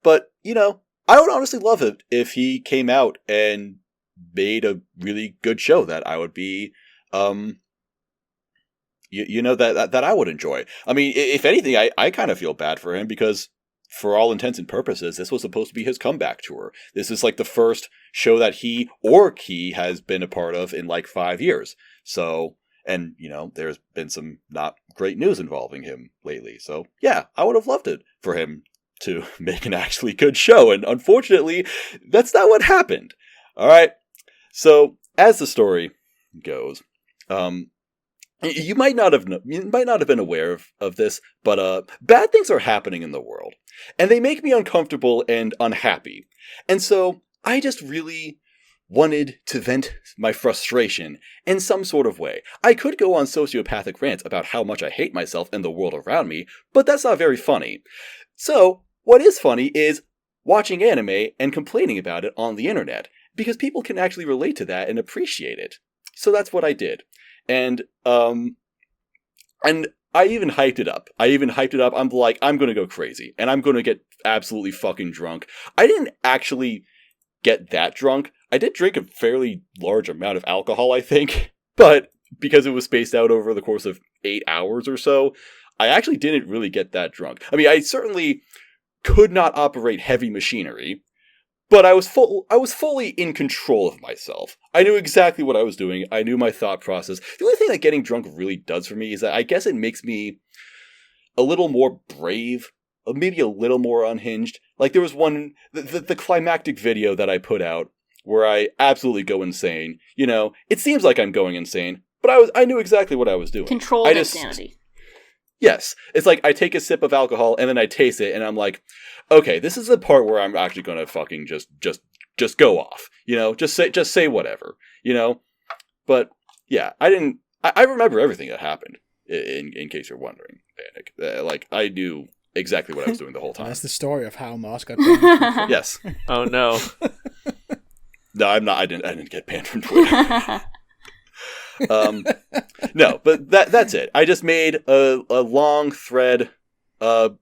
But, you know, I would honestly love it if he came out and made a really good show that I would be, you know, that I would enjoy. I mean, if anything, I kind of feel bad for him because, for all intents and purposes, this was supposed to be his comeback tour. This is like the first show that he or Key has been a part of in like 5 years. So, and, you know, there's been some not great news involving him lately. So, yeah, I would have loved it for him to make an actually good show. And unfortunately, that's not what happened. All right. So, as the story goes, you might not have been aware of this, but bad things are happening in the world, and they make me uncomfortable and unhappy. And so I just really wanted to vent my frustration in some sort of way. I could go on sociopathic rants about how much I hate myself and the world around me, but that's not very funny. So what is funny is watching anime and complaining about it on the internet, because people can actually relate to that and appreciate it. So that's what I did. And I even hyped it up. I'm like, I'm going to go crazy and I'm going to get absolutely fucking drunk. I didn't actually get that drunk. I did drink a fairly large amount of alcohol, I think, but because it was spaced out over the course of 8 hours or so, I actually didn't really get that drunk. I mean, I certainly could not operate heavy machinery, but I was fully in control of myself. I knew exactly what I was doing. I knew my thought process. The only thing that getting drunk really does for me is that I guess it makes me a little more brave, maybe a little more unhinged. Like there was the climactic video that I put out where I absolutely go insane. You know, it seems like I'm going insane, but I knew exactly what I was doing. Controlled insanity. Yes. It's like I take a sip of alcohol and then I taste it and I'm like, okay, this is the part where I'm actually going to fucking just go off. You know, just say whatever, you know? But yeah, I remember everything that happened in case you're wondering, Panic. Like I knew exactly what I was doing the whole time. That's the story of how Moss got banned. Yes. Oh no. No, I'm not. I didn't get banned from Twitter. No, but that's it. I just made a long thread,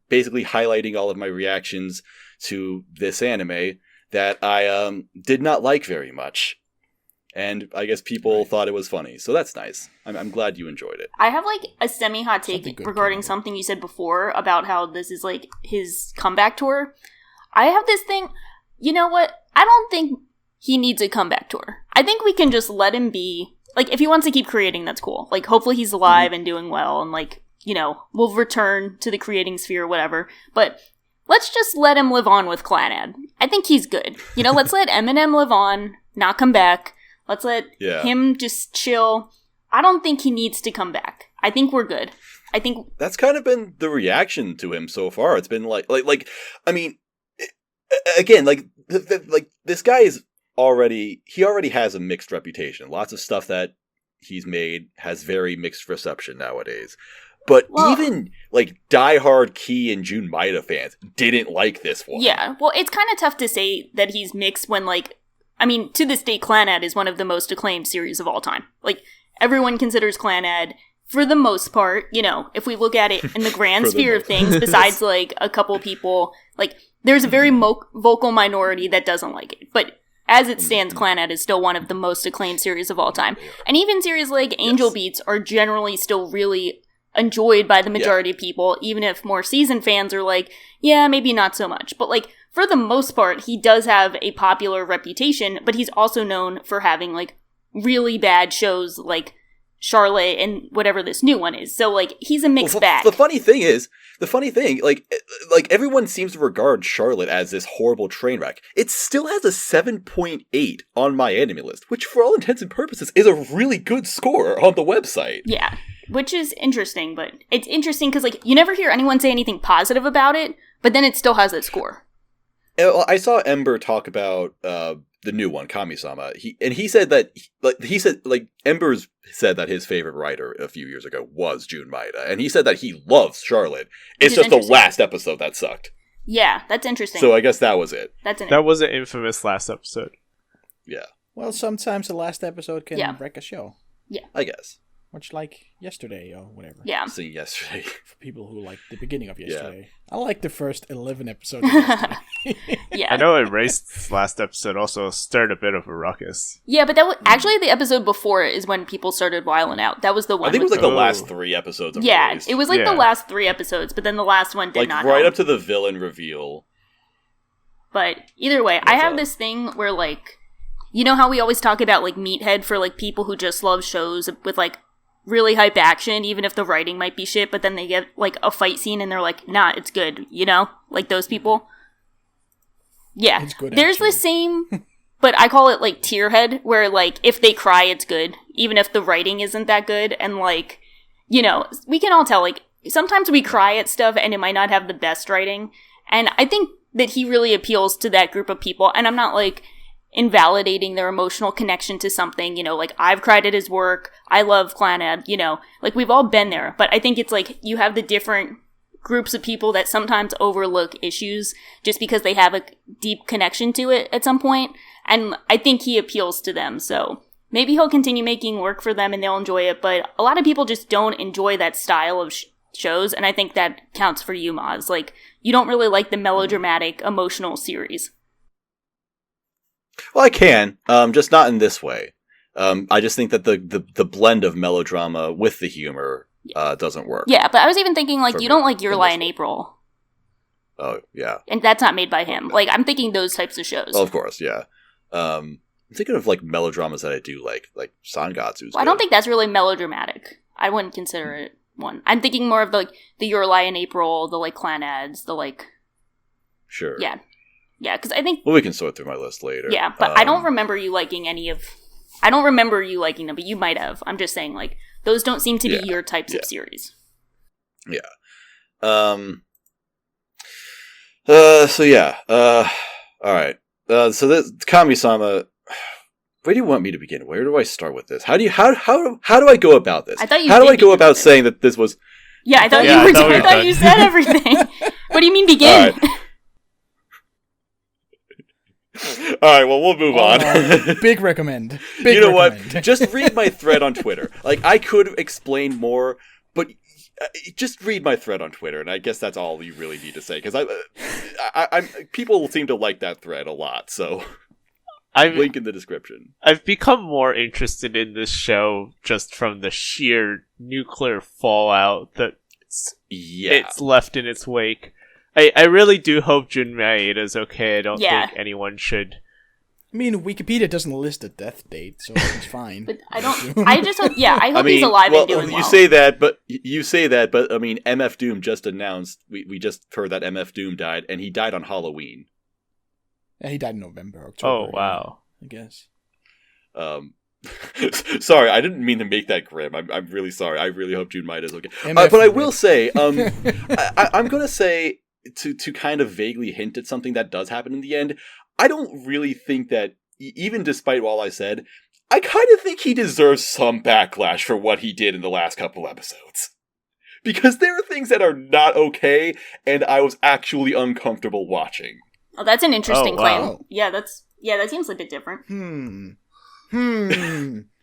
basically highlighting all of my reactions to this anime that I did not like very much, and I guess people thought it was funny, so that's nice. I'm glad you enjoyed it. I have like a semi-hot take regarding something you said before about how this is like his comeback tour. I have this thing. You know what? I don't think he needs a comeback tour. I think we can just let him be. Like, if he wants to keep creating, that's cool. Like, hopefully he's alive and doing well, and, like, you know, we'll return to the creating sphere or whatever. But let's just let him live on with Clannad. I think he's good. You know, let's let Eminem live on, not come back. Let's let him just chill. I don't think he needs to come back. I think we're good. I think... That's kind of been the reaction to him so far. It's been like I mean, again, like this guy is... He already has a mixed reputation. Lots of stuff that he's made has very mixed reception nowadays. But even, like, diehard Key and Jun Maeda fans didn't like this one. Yeah, well, it's kind of tough to say that he's mixed when, like, I mean, to this day, Clannad is one of the most acclaimed series of all time. Like, everyone considers Clannad for the most part, if we look at it in the grand sphere of things, besides like a couple people, like there's a very vocal minority that doesn't like it. But as it stands, Clannad is still one of the most acclaimed series of all time. And even series like Angel Beats are generally still really enjoyed by the majority of people, even if more seasoned fans are like, yeah, maybe not so much. But like, for the most part, he does have a popular reputation, but he's also known for having like really bad shows like Charlotte and whatever this new one is. So like, he's a mixed bag. The funny thing, like everyone seems to regard Charlotte as this horrible train wreck. It still has a 7.8 on my anime list, which for all intents and purposes is a really good score on the website. Yeah. Which is interesting, but it's interesting because, like, you never hear anyone say anything positive about it, but then it still has that score. I saw Ember talk about the new one, Kamisama. He said that, Ember's said that his favorite writer a few years ago was Jun Maeda, and he said that he loves Charlotte. It's just the last episode that sucked. Yeah, that's interesting. So I guess that was it. That was an infamous last episode. Yeah. Well, sometimes the last episode can wreck a show. Yeah. I guess. Much like yesterday or whatever. Yeah. See, yesterday. For people who like the beginning of yesterday. I like the first 11 episodes of yesterday. Yeah. I know Erased last episode also stirred a bit of a ruckus. Yeah, but that was actually the episode before is when people started wiling out. That was the one. I think it was like the last 3 episodes of Erased. It was like the last 3 episodes, but then the last one did not. Right help. up to the villain reveal. But either way, I have this thing where like, you know how we always talk about like meathead for like people who just love shows with like really hype action, even if the writing might be shit, but then they get like a fight scene and they're like, nah, it's good, like those people. Yeah, it's good, there's actually. the same, but I call it like tierhead, where like if they cry, it's good, even if the writing isn't that good, and like, we can all tell, like, sometimes we cry at stuff and it might not have the best writing, and I think that he really appeals to that group of people, and I'm not like invalidating their emotional connection to something, like I've cried at his work, I love Clannad, like we've all been there, but I think it's like you have the different groups of people that sometimes overlook issues just because they have a deep connection to it at some point, and I think he appeals to them, so maybe he'll continue making work for them and they'll enjoy it, but a lot of people just don't enjoy that style of shows, and I think that counts for you, Maz. Like, you don't really like the melodramatic, emotional series. Well, I can, just not in this way. I just think that the blend of melodrama with the humor doesn't work. Yeah, but I was even thinking, like, you don't like Your Lie in April. Oh, yeah. And that's not made by him. Like, I'm thinking those types of shows. Oh, of course, yeah. I'm thinking of, like, melodramas that I do like Sangatsu's. Well, I don't think that's really melodramatic. I wouldn't consider it one. I'm thinking more of, the Your Lie in April, the, like, Clannads, the, like... Sure. Yeah. Yeah, because I think... Well, we can sort through my list later. Yeah, but I don't remember you liking any of... I don't remember you liking them, but you might have. I'm just saying, like, those don't seem to be your types of series. Yeah. So, yeah. Alright. So, this Kamisama... Where do you want me to begin? Where do I start with this? How do I go about this? I thought you How do I go about saying that this was... Yeah, I thought you said everything. What do you mean begin? All right. All right, well, we'll move on. Big recommend. You know what? Just read my thread on Twitter. Like, I could explain more, but just read my thread on Twitter, and I guess that's all you really need to say. Because people seem to like that thread a lot, so link in the description. I've become more interested in this show just from the sheer nuclear fallout that it's left in its wake. I really do hope Jun Maeda's okay. I don't think anyone should. I mean, Wikipedia doesn't list the death date, so it's fine. But I just hope, I hope he's alive and doing well. You say that, but I mean, MF Doom just announced, we just heard that MF Doom died, and he died on Halloween. Yeah, he died in November, October. Oh, wow. I guess. Sorry, I didn't mean to make that grim. I'm really sorry. I really hope Jun Maeda's okay. But I will say, I'm going to say, to kind of vaguely hint at something that does happen in the end, I don't really think that, even despite all I said, I kind of think he deserves some backlash for what he did in the last couple episodes. Because there are things that are not okay, and I was actually uncomfortable watching. Oh, that's an interesting claim. Wow. Yeah, that seems a bit different. Okay,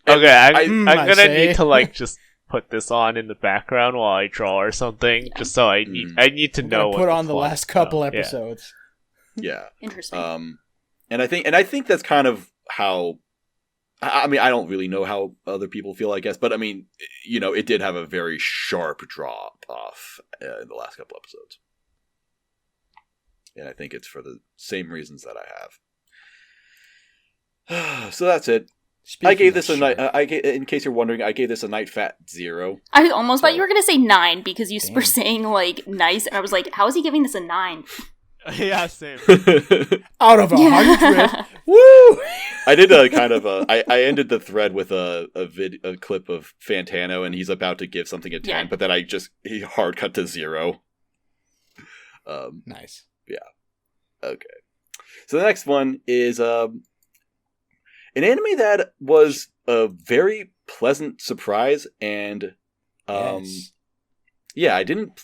I'm gonna need to, like, just put this on in the background while I draw or something, just so I need to I'm know gonna what put on the plot last is couple about. Yeah. episodes. Yeah. Interesting. And I think that's kind of how. I mean, I don't really know how other people feel, I guess, but I mean, it did have a very sharp drop off in the last couple episodes, and I think it's for the same reasons that I have. So that's it. I gave this a night. In case you're wondering, I gave this a night fat 0. I almost thought you were gonna say 9 because you were saying like nice, and I was like, how is he giving this a 9? Yeah, same. Out of 100. Yeah. Woo! I did a kind of I ended the thread with a clip of Fantano, and he's about to give something a 10, but then he hard cut to 0. Nice. Yeah. Okay. So the next one is an anime that was a very pleasant surprise, and Yes. yeah, I did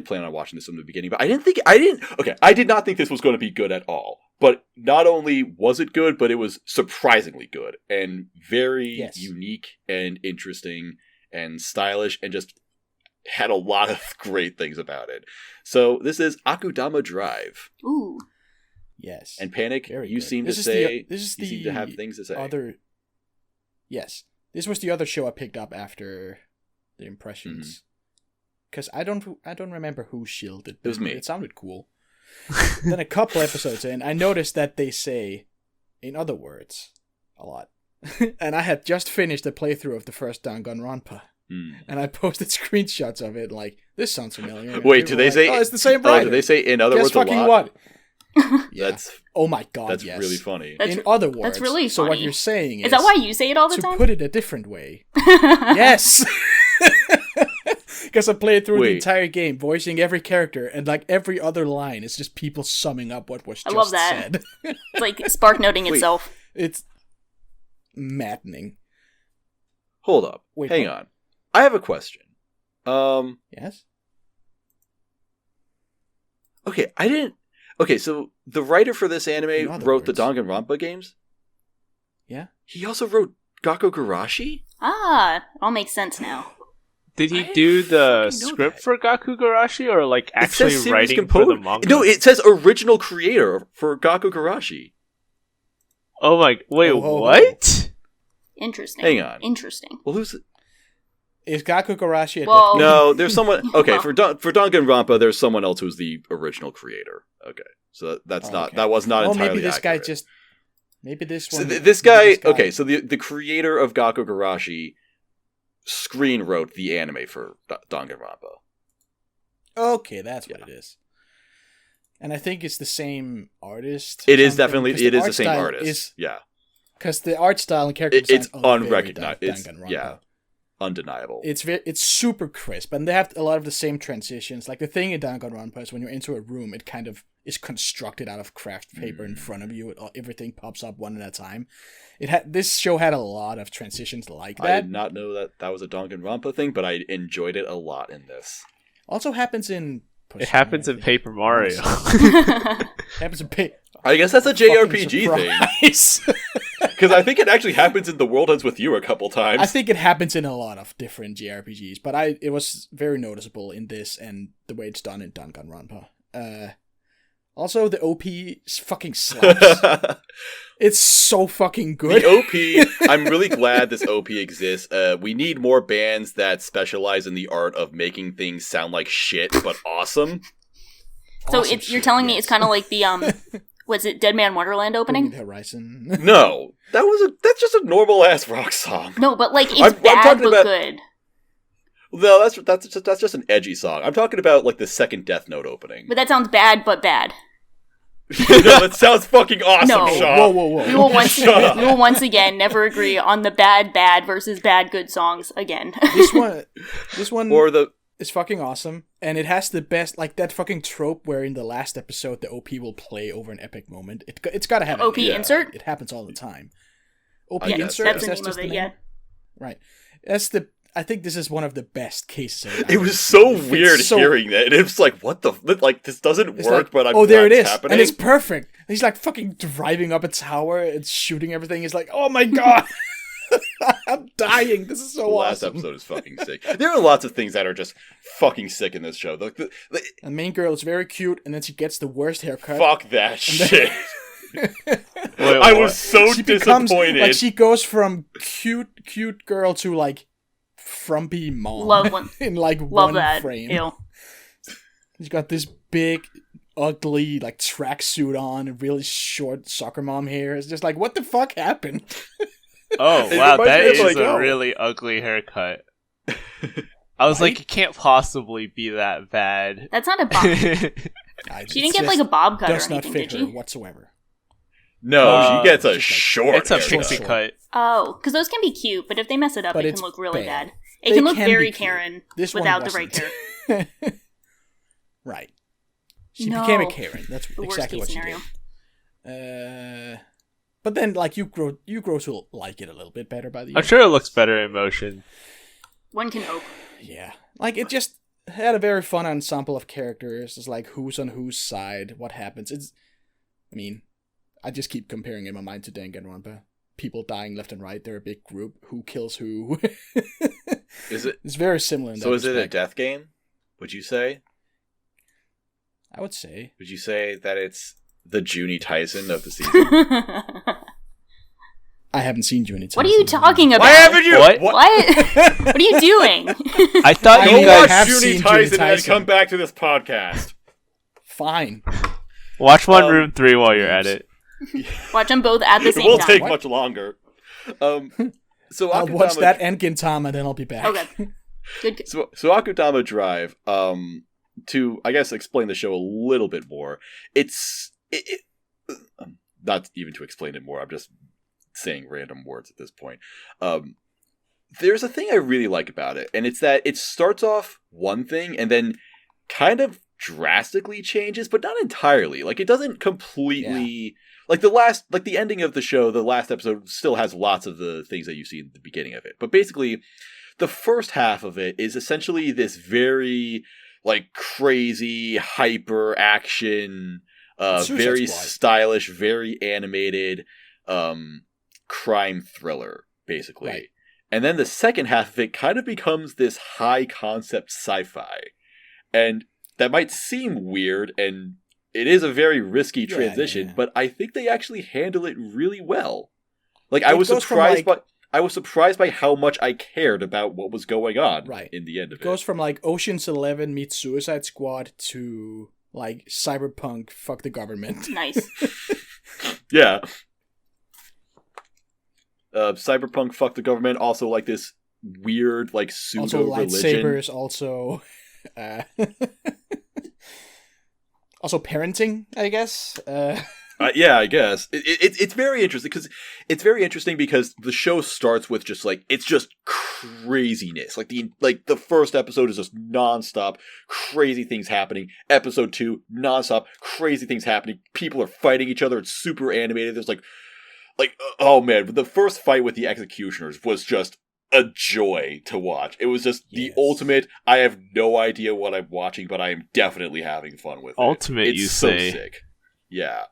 plan on watching this from the beginning, but I did not think this was going to be good at all. But not only was it good, but it was surprisingly good and very unique and interesting and stylish and just had a lot of great things about it. So this is Akudama Drive. Ooh. Yes. And Panic, Very you good. seem This to is say this is you seem to have things to say. Yes. This was the other show I picked up after the Impressions. Because I don't remember who shielded. It was me. It sounded cool. Then a couple episodes in, I noticed that they say, in other words, a lot. And I had just finished a playthrough of the first Danganronpa. And I posted screenshots of it, like, this sounds familiar. And Wait, do they say? Oh, it's the same writer. Do they say in other Guess words a fucking lot? what? That's Oh my god, that's yes. really funny. In other words. That's really So what funny. you're saying is... Is that why you say it all the to time? put it a different way. Yes! Because I played through the entire game, voicing every character, and like every other line is just people summing up what was just I love that. said. It's like spark noting itself. It's maddening. Hold up. Wait, Hang what? on. I have a question. Yes? Okay, Okay, so the writer for this In anime other wrote the words. Danganronpa games? Yeah? He also wrote Gakugarashi? Ah, all makes sense now. Did he I do the fucking know script that. for Gakugarashi or like It actually says series writing composer. for the manga? No, it says original creator for Gakugarashi. Oh my! Wait, Oh. what? Interesting. Hang on. Interesting. Well, who's... Is Gakugarashi a Well- No, there's someone... Okay, Well- for Danganronpa, there's someone else who's the original creator. Okay, so that's not... okay. That was not entirely maybe this accurate. guy just... Maybe this So one... this guy... Okay, so the creator of Gakugarashi screen wrote the anime for Danganronpa. Okay, that's what it is. And I think it's the same artist. It is definitely... It is the same style artist. Yeah. Because the art style and character It's design are very unrecognized. It's... Danganronpa. Yeah. Undeniable. It's super crisp, and they have a lot of the same transitions. Like the thing in Danganronpa is when you're into a room, it kind of is constructed out of craft paper in front of you. Everything pops up one at a time. This show had a lot of transitions like that. I did not know that was a Danganronpa thing, but I enjoyed it a lot in this. Also happens in... It happens in Paper Mario. happens in I guess that's a JRPG thing. Because I think it actually happens in The World Ends With You a couple times. I think it happens in a lot of different JRPGs, but it was very noticeable in this and the way it's done in Danganronpa. Also, the OP fucking slaps. It's so fucking good. The OP, I'm really glad this OP exists. We need more bands that specialize in the art of making things sound like shit, but awesome. So Awesome you're shit, telling me yes. it's kind of like the was it Dead Man Wonderland opening? Bring Me the Horizon. No, that's just a normal ass rock song. No, but like it's I'm bad talking but about- good. No, that's just an edgy song. I'm talking about like the second Death Note opening. But that sounds bad but bad. No, that sounds fucking awesome, No. Sean. Whoa. We Shut up. will once again never agree on the bad versus bad good songs again. This one Or the is fucking awesome, and it has the best, like that fucking trope where in the last episode the OP will play over an epic moment. It's got to have an OP name. insert? It happens all the time. OP Yeah, insert. That's is the that name just of it, the yeah. name? Right. I think this is one of the best cases. I've It ever was seen. so weird It's so- hearing that. And it was like, what the... Like, this doesn't It's work, like, but I'm oh, there it glad it's is, happening. and it's perfect. He's like fucking driving up a tower and shooting everything. He's like, oh my god. I'm dying. This is so The last awesome. episode is fucking sick. There are lots of things that are just fucking sick in this show. The main girl is very cute, and then she gets the worst haircut. fuck that shit. Wait, I was so She becomes, disappointed. like, she goes from cute girl to, like, frumpy mom. Love one. In, like, Love one that. frame. Ew. She's got this big, ugly, like, tracksuit on, and really short soccer mom hair. It's just like, what the fuck happened? Oh, It wow, reminds that me of, is like, a oh. really ugly haircut. I was like, it can't possibly be that bad. That's not a bob. She didn't get like a bob cut or does not anything, fit did her she? whatsoever. No, she gets a just like- short. It's a haircut. pixie cut. Oh, because those can be cute, but if they mess it up, But it it's can look really bad. bad. It They can look can be very cute. Karen This one without the right wasn't. hair. Right. She No. became a Karen. That's The worst exactly case what she scenario. did. But then, like, you grow to like it a little bit better by the I'm end. sure it looks better in motion. One can hope. Yeah. Like, it just had a very fun ensemble of characters. It's like, who's on whose side, what happens. I mean, I just keep comparing in my mind to Danganronpa. People dying left and right. They're a big group. Who kills who? Is it? It's very similar in that So is it a respect, death game? Would you say? I would say. Would you say that it's the Junie Tyson of the season? I haven't seen you anytime. What are you talking about? Why haven't you? What? What? What are you doing? I thought I you Go mean, guys have watch seen Junie Junie Tyson and Tyson. come back to this podcast. Fine. watch One Room 3 while you're at it. Watch them both at the It same won't time. take What? much longer. So I'll Akudama, watch that and Gintama, then I'll be back. Okay. Good. So Akudama Drive. To I guess explain the show a little bit more. Not even to explain it more. I'm just saying random words at this point. There's a thing I really like about it, and it's that it starts off one thing and then kind of drastically changes, but not entirely. Like, it doesn't completely like the ending of the show. The last episode still has lots of the things that you see in the beginning of it, but basically, the first half of it is essentially this very like crazy hyper action. Suicide Very Squad. stylish, very animated crime thriller, basically. Right. And then the second half of it kind of becomes this high concept sci-fi. And that might seem weird, and it is a very risky Yeah, transition, yeah. but I think they actually handle it really well. Like, It I was goes from, surprised by how much I cared about what was going on Right. in the end of It goes from like Ocean's 11 meets Suicide Squad to like Cyberpunk fuck the government. Nice. Yeah. Cyberpunk fuck the government, also like this weird like Also pseudo religion. lightsabers, also also parenting, I guess. Yeah, I guess it's very interesting because the show starts with just like it's just craziness. Like the first episode is just nonstop crazy things happening. Episode 2, nonstop crazy things happening. People are fighting each other. It's super animated. There's like oh man, the first fight with the executioners was just a joy to watch. It was just the Yes. ultimate. I have no idea what I'm watching, but I am definitely having fun with it. Ultimate, It's you so say. sick. Yeah.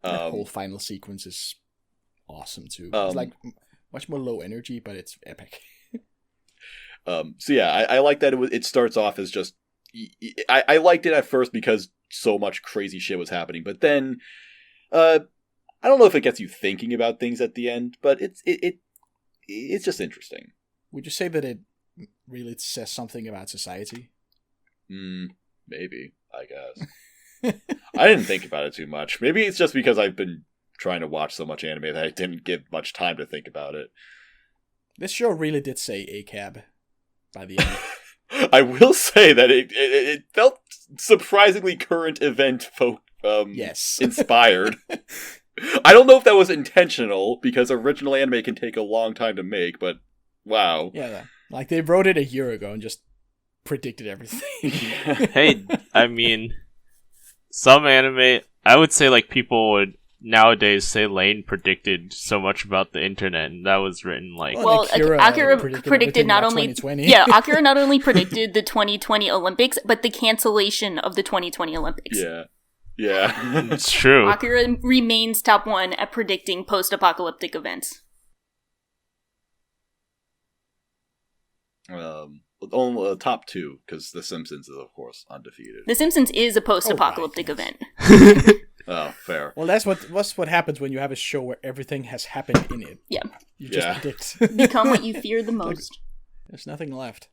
That whole final sequence is awesome too. Um, It's like much more low energy, but it's epic. So yeah, I like that it starts off as just I liked it at first because so much crazy shit was happening, but then I don't know if it gets you thinking about things at the end, but it's just interesting. Would you say that it really says something about society? Maybe, I guess. I didn't think about it too much. Maybe it's just because I've been trying to watch so much anime that I didn't give much time to think about it. This show really did say ACAB by the end. I will say that it felt surprisingly current event Yes. inspired. I don't know if that was intentional, because original anime can take a long time to make, but wow. Yeah, like they wrote it a year ago and just predicted everything. Hey, I mean, some anime, I would say like people would nowadays say Lane predicted so much about the internet, and that was written like... Well, Akira predicted predicted not everything only about 2020. yeah, Akira not only predicted the 2020 Olympics, but the cancellation of the 2020 Olympics. Yeah. It's true. Akira remains top one at predicting post-apocalyptic events. top 2, because The Simpsons is, of course, undefeated. The Simpsons is a post-apocalyptic event. Oh, fair. Well, that's what happens when you have a show where everything has happened in it. Yeah. You just predict. Become what you fear the most. There's nothing left.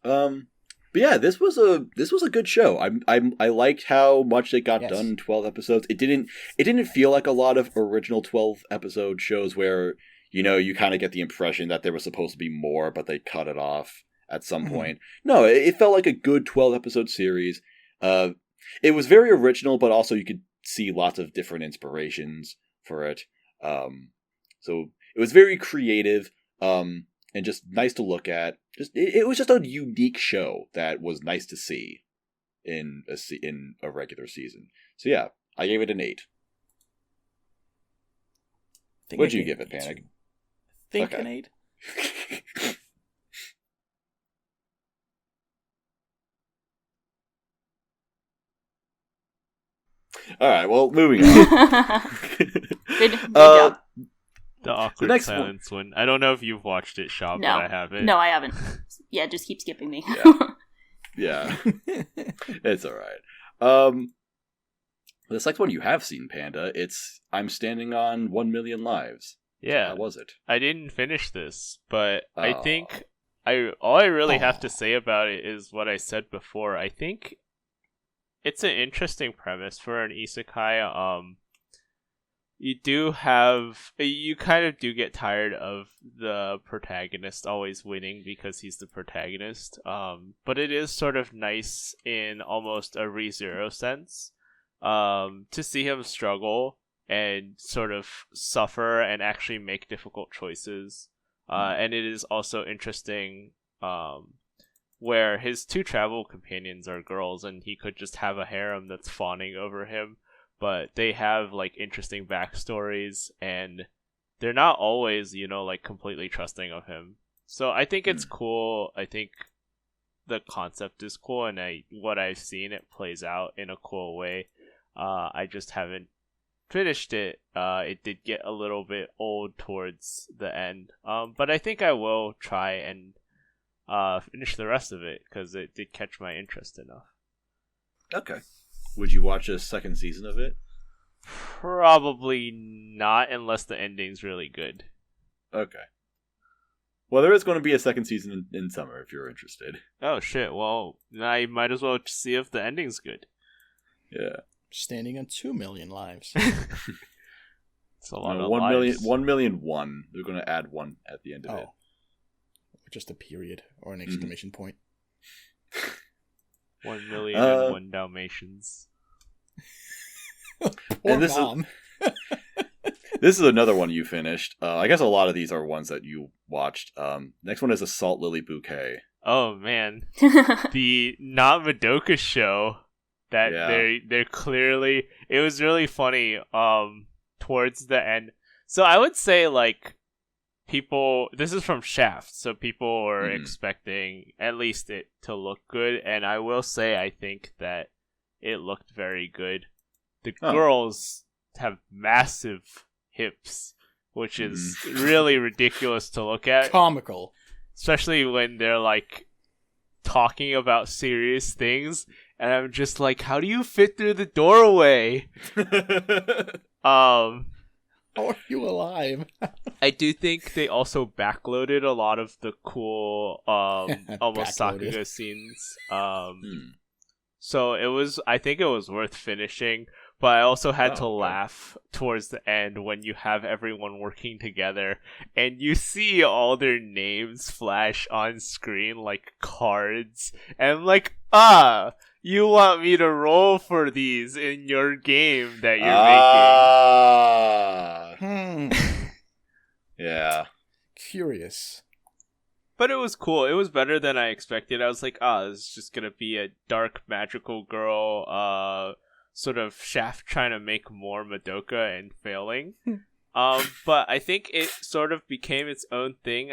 But yeah, this was a good show. I liked how much it got done in 12 episodes. It didn't feel like a lot of original 12 episode shows where, you know, you kind of get the impression that there was supposed to be more, but they cut it off at some point. No, it felt like a good 12 episode series. It was very original, but also you could see lots of different inspirations for it. So it was very creative, and just nice to look at. It was just a unique show that was nice to see in a regular season. So yeah, I gave it an 8. What'd you give it, Panic? An 8. All right, well, moving on. Good job. The awkward next silence one. I don't know if you've watched it, Shaw, No. but I haven't. No, I haven't. Yeah, just keep skipping me. Yeah, it's all right. This next one you have seen, Panda. It's I'm Standing on 1 Million Lives. Yeah. How was it? I didn't finish this, but I think all I really have to say about it is what I said before. I think it's an interesting premise for an isekai. You kind of do get tired of the protagonist always winning because he's the protagonist. But it is sort of nice in almost a ReZero sense, to see him struggle and sort of suffer and actually make difficult choices. And it is also interesting, where his 2 travel companions are girls and he could just have a harem that's fawning over him. But they have, like, interesting backstories, and they're not always, you know, like, completely trusting of him. So I think it's cool. I think the concept is cool, and what I've seen, it plays out in a cool way. I just haven't finished it. It did get a little bit old towards the end. But I think I will try and finish the rest of it, because it did catch my interest enough. Okay. Would you watch a second season of it? Probably not, unless the ending's really good. Okay. Well, there is going to be a second season in summer, if you're interested. Oh shit, well, I might as well see if the ending's good. Yeah. Standing on 2 million lives. It's a lot of 1 lives. 1,000,001. They're going to add 1 at the end of it. Just a period or an exclamation point. 1,000,001 Dalmatians. And this is another one you finished. I guess a lot of these are ones that you watched. Next one is Assault Lily Bouquet. Oh man, the not Madoka show that they're clearly. It was really funny. Towards the end, so I would say like people. This is from Shaft, so people are expecting at least it to look good, and I will say I think that it looked very good. The girls have massive hips, which is really ridiculous to look at. Comical. Especially when they're, like, talking about serious things. And I'm just like, how do you fit through the doorway? How are you alive? I do think they also backloaded a lot of the cool, almost Sakuga scenes. So I think it was worth finishing. But I also had to laugh towards the end when you have everyone working together and you see all their names flash on screen like cards. And I'm like, you want me to roll for these in your game that you're making. Yeah. Curious. But it was cool. It was better than I expected. I was like, this is just going to be a dark magical girl, sort of Shaft trying to make more Madoka and failing. But I think it sort of became its own thing.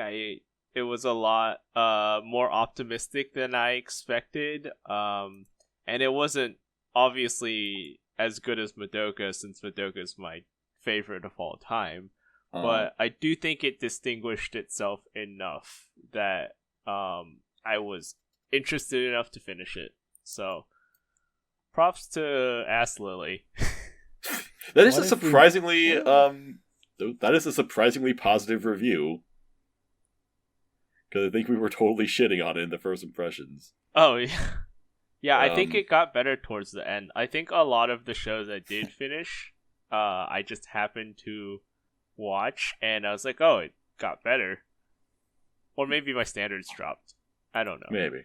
It was a lot more optimistic than I expected. And it wasn't obviously as good as Madoka, since Madoka is my favorite of all time. but I do think it distinguished itself enough that I was interested enough to finish it. So, props to Ass Lily. That is a surprisingly positive review. Because I think we were totally shitting on it in the first impressions. Oh, yeah. Yeah, I think it got better towards the end. I think a lot of the shows I did finish, I just happened to watch, and I was like, oh, it got better. Or maybe my standards dropped. I don't know. Maybe.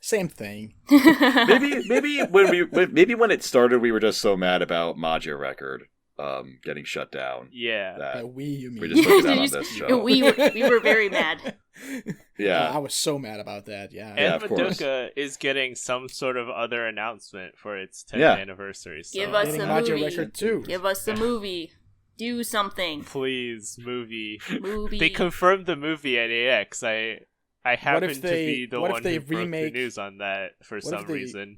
Same thing. maybe when it started, we were just so mad about Majo record getting shut down. Yeah. You mean? We just took it out on this show. we were very mad. Yeah. I was so mad about that. Yeah. And of course. Madoka is getting some sort of other announcement for its 10th anniversary. So. Give us Getting a Majo movie. record too. Give us a movie. Do something. Please, movie. Movie. They confirmed the movie at AX. I happen to be the one who broke the news on that for some reason.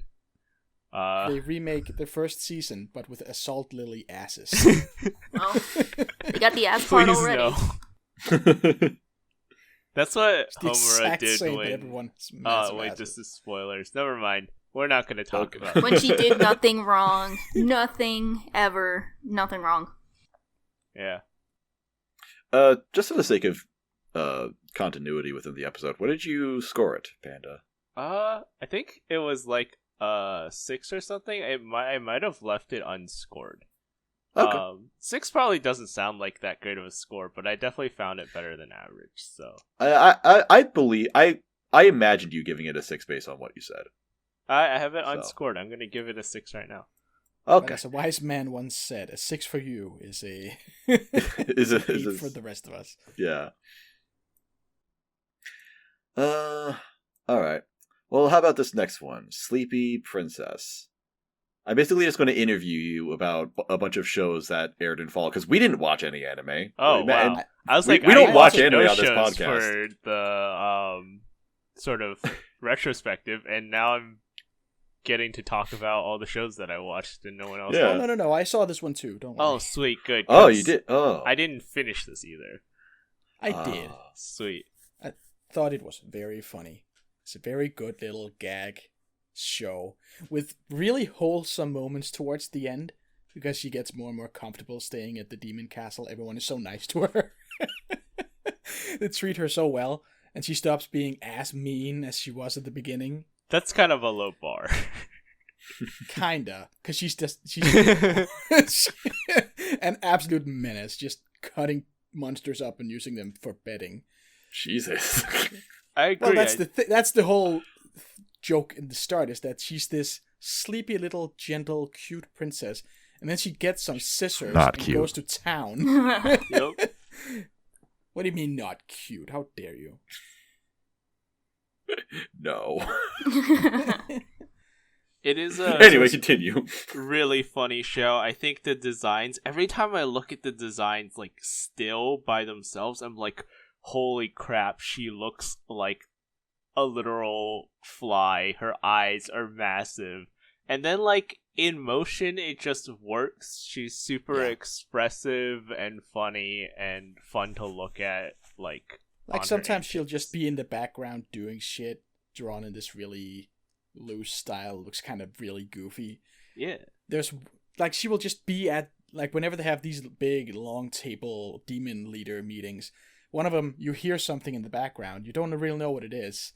They remake the first season, but with Assault Lily asses. Oh, we got the ass part Please already. no. That's what It's the Homura exact did same, but when... everyone's wait, massive this is spoilers. Never mind. We're not going to talk about When it. she did nothing wrong. Nothing ever. Nothing wrong. Yeah. Just for the sake of continuity within the episode, what did you score it, Panda? I think it was like 6 or something. I might have left it unscored. Okay. 6 probably doesn't sound like that great of a score, but I definitely found it better than average. So I imagined you giving it a 6 based on what you said. I have it unscored. I'm gonna give it a 6 right now. Okay. As a wise man once said, a 6 for you is a is a 8 for the rest of us. Yeah. All right. Well, how about this next one? Sleepy Princess. I'm basically just going to interview you about a bunch of shows that aired in fall, because we didn't watch any anime. Oh, wow. I was like, we don't watch no anime on this shows podcast. for the sort of retrospective, and now I'm getting to talk about all the shows that I watched and no one else. Yeah. Oh, no. I saw this one too. Don't worry. Oh, sweet. Good. Oh, you did? Oh. I didn't finish this either. I did. Sweet. I thought it was very funny. It's a very good little gag show with really wholesome moments towards the end, because she gets more and more comfortable staying at the demon castle. Everyone is so nice to her. They treat her so well, and she stops being as mean as she was at the beginning. That's kind of a low bar. Kinda, because she's an absolute menace, just cutting monsters up and using them for bedding. Jesus. I agree. Well, that's the whole joke in the start, is that she's this sleepy little gentle cute princess, and then she gets some scissors Not and cute. goes to town. Yep. What do you mean not cute? How dare you? No. It is Anyway, continue. really funny show. I think the designs, every time I look at the designs like still by themselves, I'm like, holy crap, she looks like a literal fly. Her eyes are massive. And then like in motion it just works. She's super expressive and funny and fun to look at, like sometimes she'll just be in the background doing shit, drawn in this really loose style, looks kind of really goofy. Yeah. There's like, she will just be at, like, whenever they have these big long table demon leader meetings, one of them, you hear something in the background, you don't really know what it is.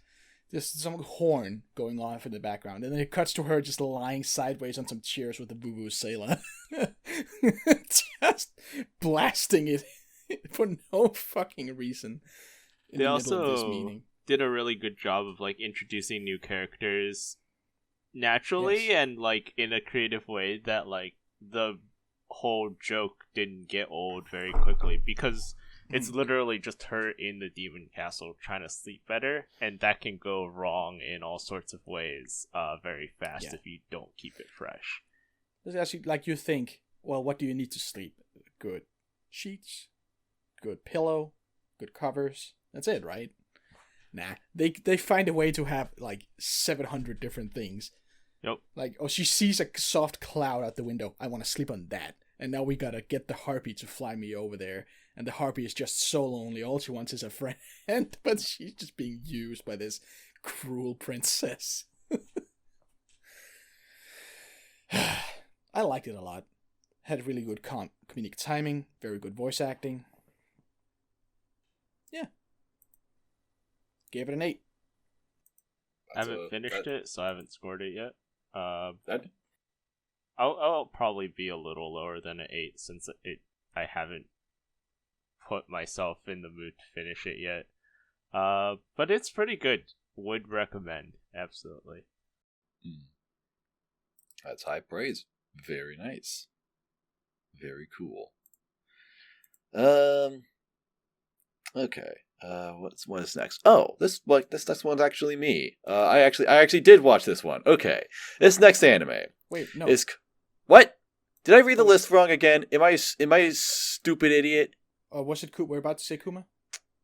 There's some horn going off in the background, and then it cuts to her just lying sideways on some chairs with a boo-boo sailor. Just blasting it for no fucking reason. They also did a really good job of like introducing new characters naturally and like in a creative way that like the whole joke didn't get old very quickly, because it's literally just her in the demon castle trying to sleep better, and that can go wrong in all sorts of ways very fast if you don't keep it fresh. It's actually like, you think, well, what do you need to sleep? Good sheets, good pillow, good covers. That's it, right? Nah, they find a way to have like 700 different things. Yep. Like, oh, she sees a soft cloud out the window. I want to sleep on that. and now we gotta get the harpy to fly me over there. And the harpy is just so lonely. All she wants is a friend, but she's just being used by this cruel princess. I liked it a lot. Had really good comedic timing, very good voice acting. Yeah. Gave it an 8. I haven't finished it, so I haven't scored it yet. That I'll probably be a little lower than an 8 since I haven't put myself in the mood to finish it yet. But it's pretty good. Would recommend, absolutely. That's high praise. Very nice. Very cool. Okay. What is next? Oh, this next one's actually me. I actually did watch this one. Okay. This next anime Wait, no. is what? Did I read the list wrong again? Am I a stupid idiot? Was it we're about to say Kuma?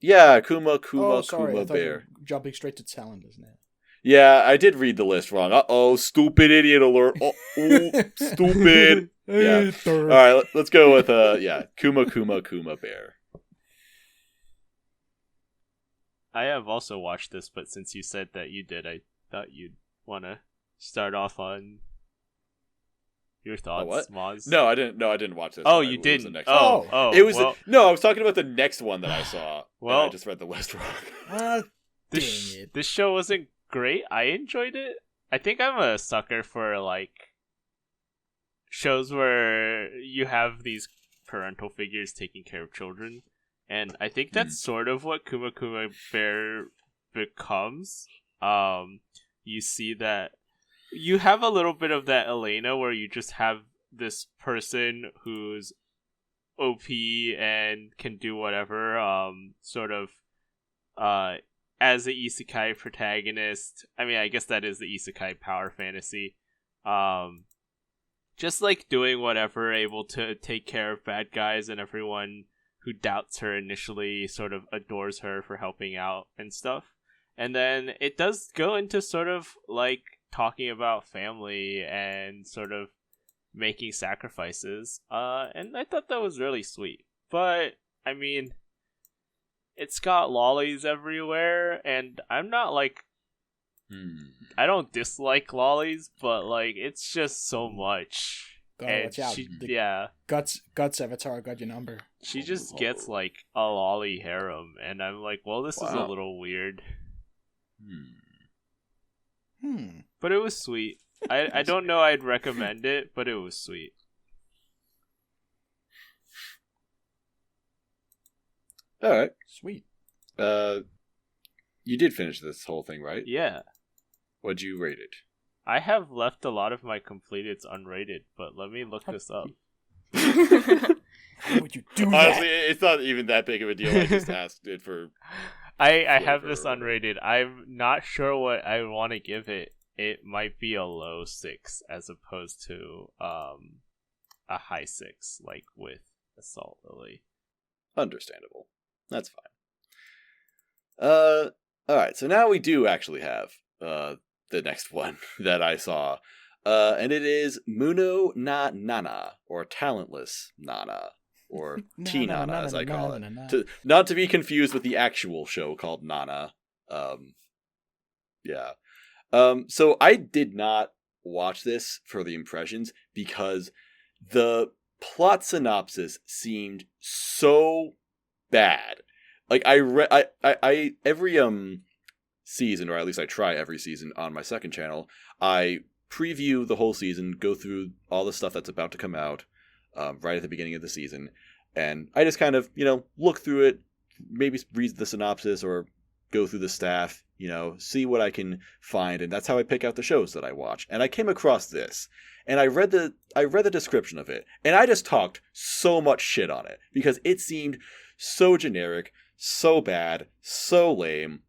Yeah, Kuma, Oh, sorry. Kuma I thought Bear. you were jumping straight to Talentless now. Yeah, I did read the list wrong. Uh-oh, stupid idiot alert. Oh, stupid. Yeah. All right, let's go with Kuma Bear. I have also watched this, but since you said that you did, I thought you'd want to start off on your thoughts, what? Maz. No, I didn't watch this. Oh, one. you It was didn't? the next Oh, one. oh. It was well, no, I was talking about the next one that I saw. Well, I just read the list wrong. Dang this it. this show wasn't great. I enjoyed it. I think I'm a sucker for like shows where you have these parental figures taking care of children, and I think that's sort of what Kuma Bear becomes. You see that you have a little bit of that Elaina where you just have this person who's OP and can do whatever, sort of as the isekai protagonist. I mean, I guess that is the isekai power fantasy. Just like doing whatever, able to take care of bad guys, and everyone who doubts her initially sort of adores her for helping out and stuff. And then it does go into sort of like talking about family and sort of making sacrifices. And I thought that was really sweet. But, I mean, it's got lollies everywhere, and I'm not like, I don't dislike lollies, but like, it's just so much. Gotta watch out. Yeah. Guts Avatar got your number. She just gets like a lolly harem, and I'm like, well, this is a little weird. But it was sweet. I don't know I'd recommend it, but it was sweet. Alright. Sweet. You did finish this whole thing, right? Yeah. What'd you rate it? I have left a lot of my completeds unrated, but let me look this up. How would you do that? Honestly, it's not even that big of a deal. I just asked it for... I have this unrated. I'm not sure what I want to give it. It might be a low 6 as opposed to a high 6, like with Assault Lily. Understandable. That's fine. Alright, so now we do actually have the next one that I saw. And it is Munou na Nana, or Talentless Nana, or T-Nana as I call it. Not to be confused with the actual show called Nana. Yeah. So I did not watch this for the impressions because the plot synopsis seemed so bad. Like I every season, or at least I try every season on my second channel, I preview the whole season, go through all the stuff that's about to come out right at the beginning of the season, and I just kind of, look through it, maybe read the synopsis or go through the staff, see what I can find, and that's how I pick out the shows that I watch. And I came across this, and I read the description of it, and I just talked so much shit on it because it seemed so generic, so bad, so lame.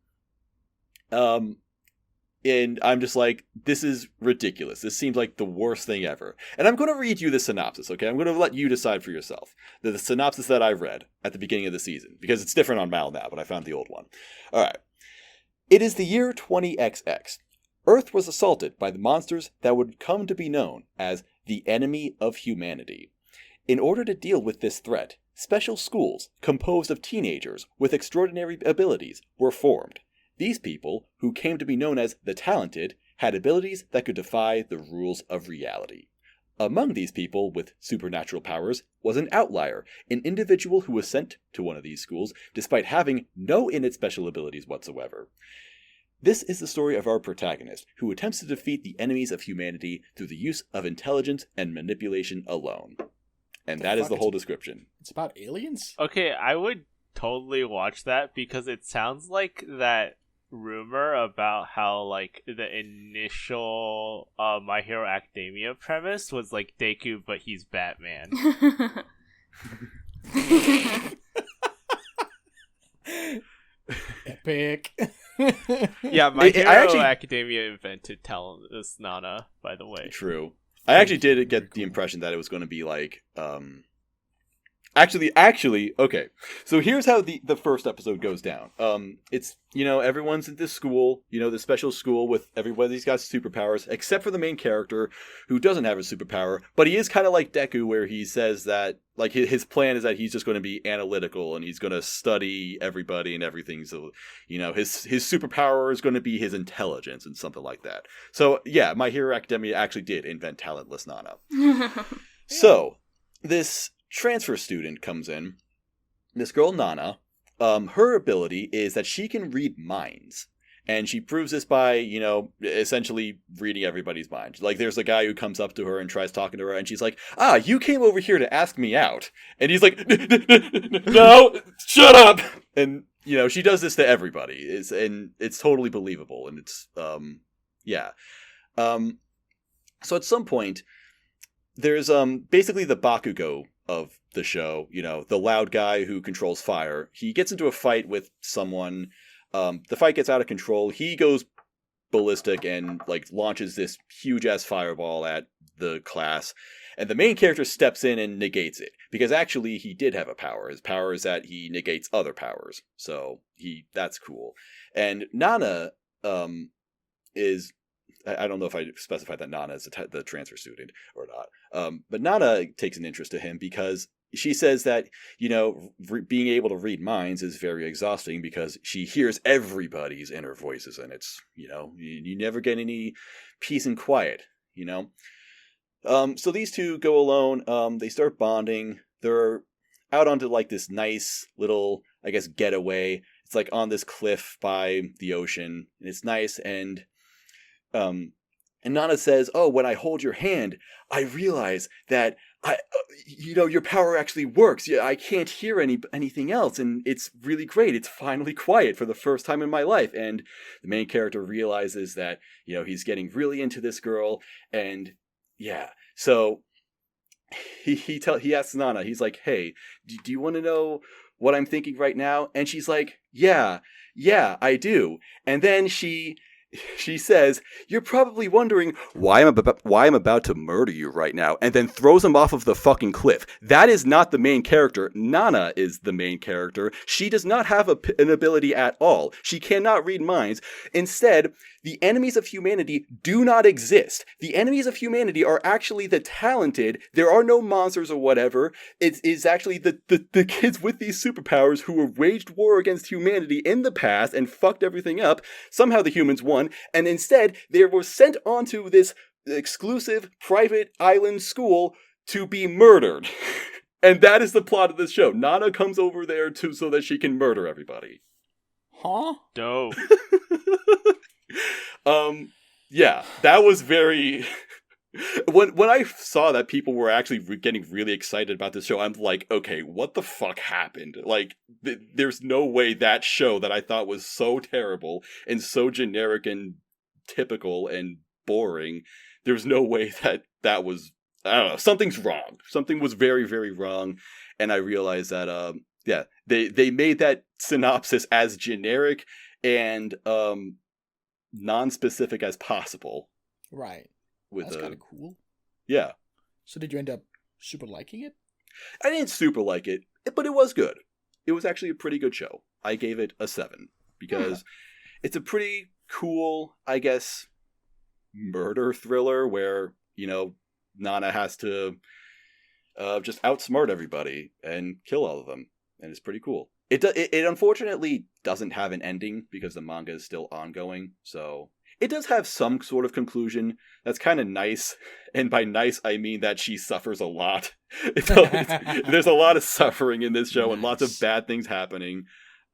And I'm just like, this is ridiculous. This seems like the worst thing ever. And I'm going to read you the synopsis, okay? I'm going to let you decide for yourself. The synopsis that I read at the beginning of the season, because it's different on Mal now, but I found the old one. All right. It is the year 20XX. Earth was assaulted by the monsters that would come to be known as the enemy of humanity. In order to deal with this threat, special schools, composed of teenagers with extraordinary abilities, were formed. These people, who came to be known as the Talented, had abilities that could defy the rules of reality. Among these people with supernatural powers was an outlier, an individual who was sent to one of these schools despite having no innate special abilities whatsoever. This is the story of our protagonist, who attempts to defeat the enemies of humanity through the use of intelligence and manipulation alone. And that is the whole description. It's about aliens? Okay, I would totally watch that because it sounds like that rumor about how like the initial My Hero Academia premise was like Deku, but he's Batman. Epic. Yeah, My Hero Academia invented Talentless Nana, by the way. True. I actually did get the impression that it was going to be like, Actually, okay. So here's how the first episode goes down. It's, everyone's at this school, this special school with everybody's got superpowers, except for the main character who doesn't have a superpower, but he is kind of like Deku, where he says that, like, his plan is that he's just going to be analytical and he's going to study everybody and everything. So, his superpower is going to be his intelligence and something like that. So, yeah, My Hero Academia actually did invent Talentless Nana. So, this transfer student comes in. This girl, Nana, her ability is that she can read minds. And she proves this by, essentially reading everybody's mind. Like, there's a guy who comes up to her and tries talking to her, and she's like, you came over here to ask me out. And he's like, no, shut up! And, she does this to everybody. And it's totally believable. And it's, yeah. So at some point, there's basically the Bakugo of the show, the loud guy who controls fire. He gets into a fight with someone. The fight gets out of control. He goes ballistic and launches this huge ass fireball at the class. And the main character steps in and negates it, because actually he did have a power. His power is that he negates other powers. So that's cool. And Nana is, I don't know if I specified that Nana is the transfer student or not. But Nana takes an interest to him because she says that, being able to read minds is very exhausting because she hears everybody's inner voices, and it's, you never get any peace and quiet, So these two go alone. They start bonding. They're out onto this nice little, I guess, getaway. It's on this cliff by the ocean, and it's nice. And Nana says, when I hold your hand, I realize that your power actually works. Yeah, I can't hear anything else, and it's really great. It's finally quiet for the first time in my life. And the main character realizes that, he's getting really into this girl, and yeah. So he asks Nana, he's like, hey, do you want to know what I'm thinking right now? And she's like, yeah, I do. And then she says, you're probably wondering why I'm about to murder you right now, and then throws him off of the fucking cliff. That is not the main character. Nana is the main character. She does not have an ability at all. She cannot read minds. Instead, the enemies of humanity do not exist. The enemies of humanity are actually the talented. There are no monsters or whatever. It is actually the kids with these superpowers who have waged war against humanity in the past and fucked everything up. Somehow the humans won, and instead they were sent onto this exclusive private island school to be murdered. And that is the plot of this show. Nana comes over there so that she can murder everybody. Huh? Dope. Yeah, that was very... When I saw that people were actually getting really excited about this show, I'm like, okay, what the fuck happened? There's no way that show that I thought was so terrible and so generic and typical and boring, there's no way that was... I don't know, something's wrong. Something was very, very wrong, and I realized that, they made that synopsis as generic and non-specific as possible. Right. That's kind of cool. Yeah. So did you end up super liking it? I didn't super like it, but it was good. It was actually a pretty good show. I gave it a 7 because it's a pretty cool, I guess, murder thriller where, Nana has to just outsmart everybody and kill all of them, and it's pretty cool. It unfortunately doesn't have an ending because the manga is still ongoing, so it does have some sort of conclusion that's kind of nice, and by nice I mean that she suffers a lot. There's a lot of suffering in this show and lots of bad things happening,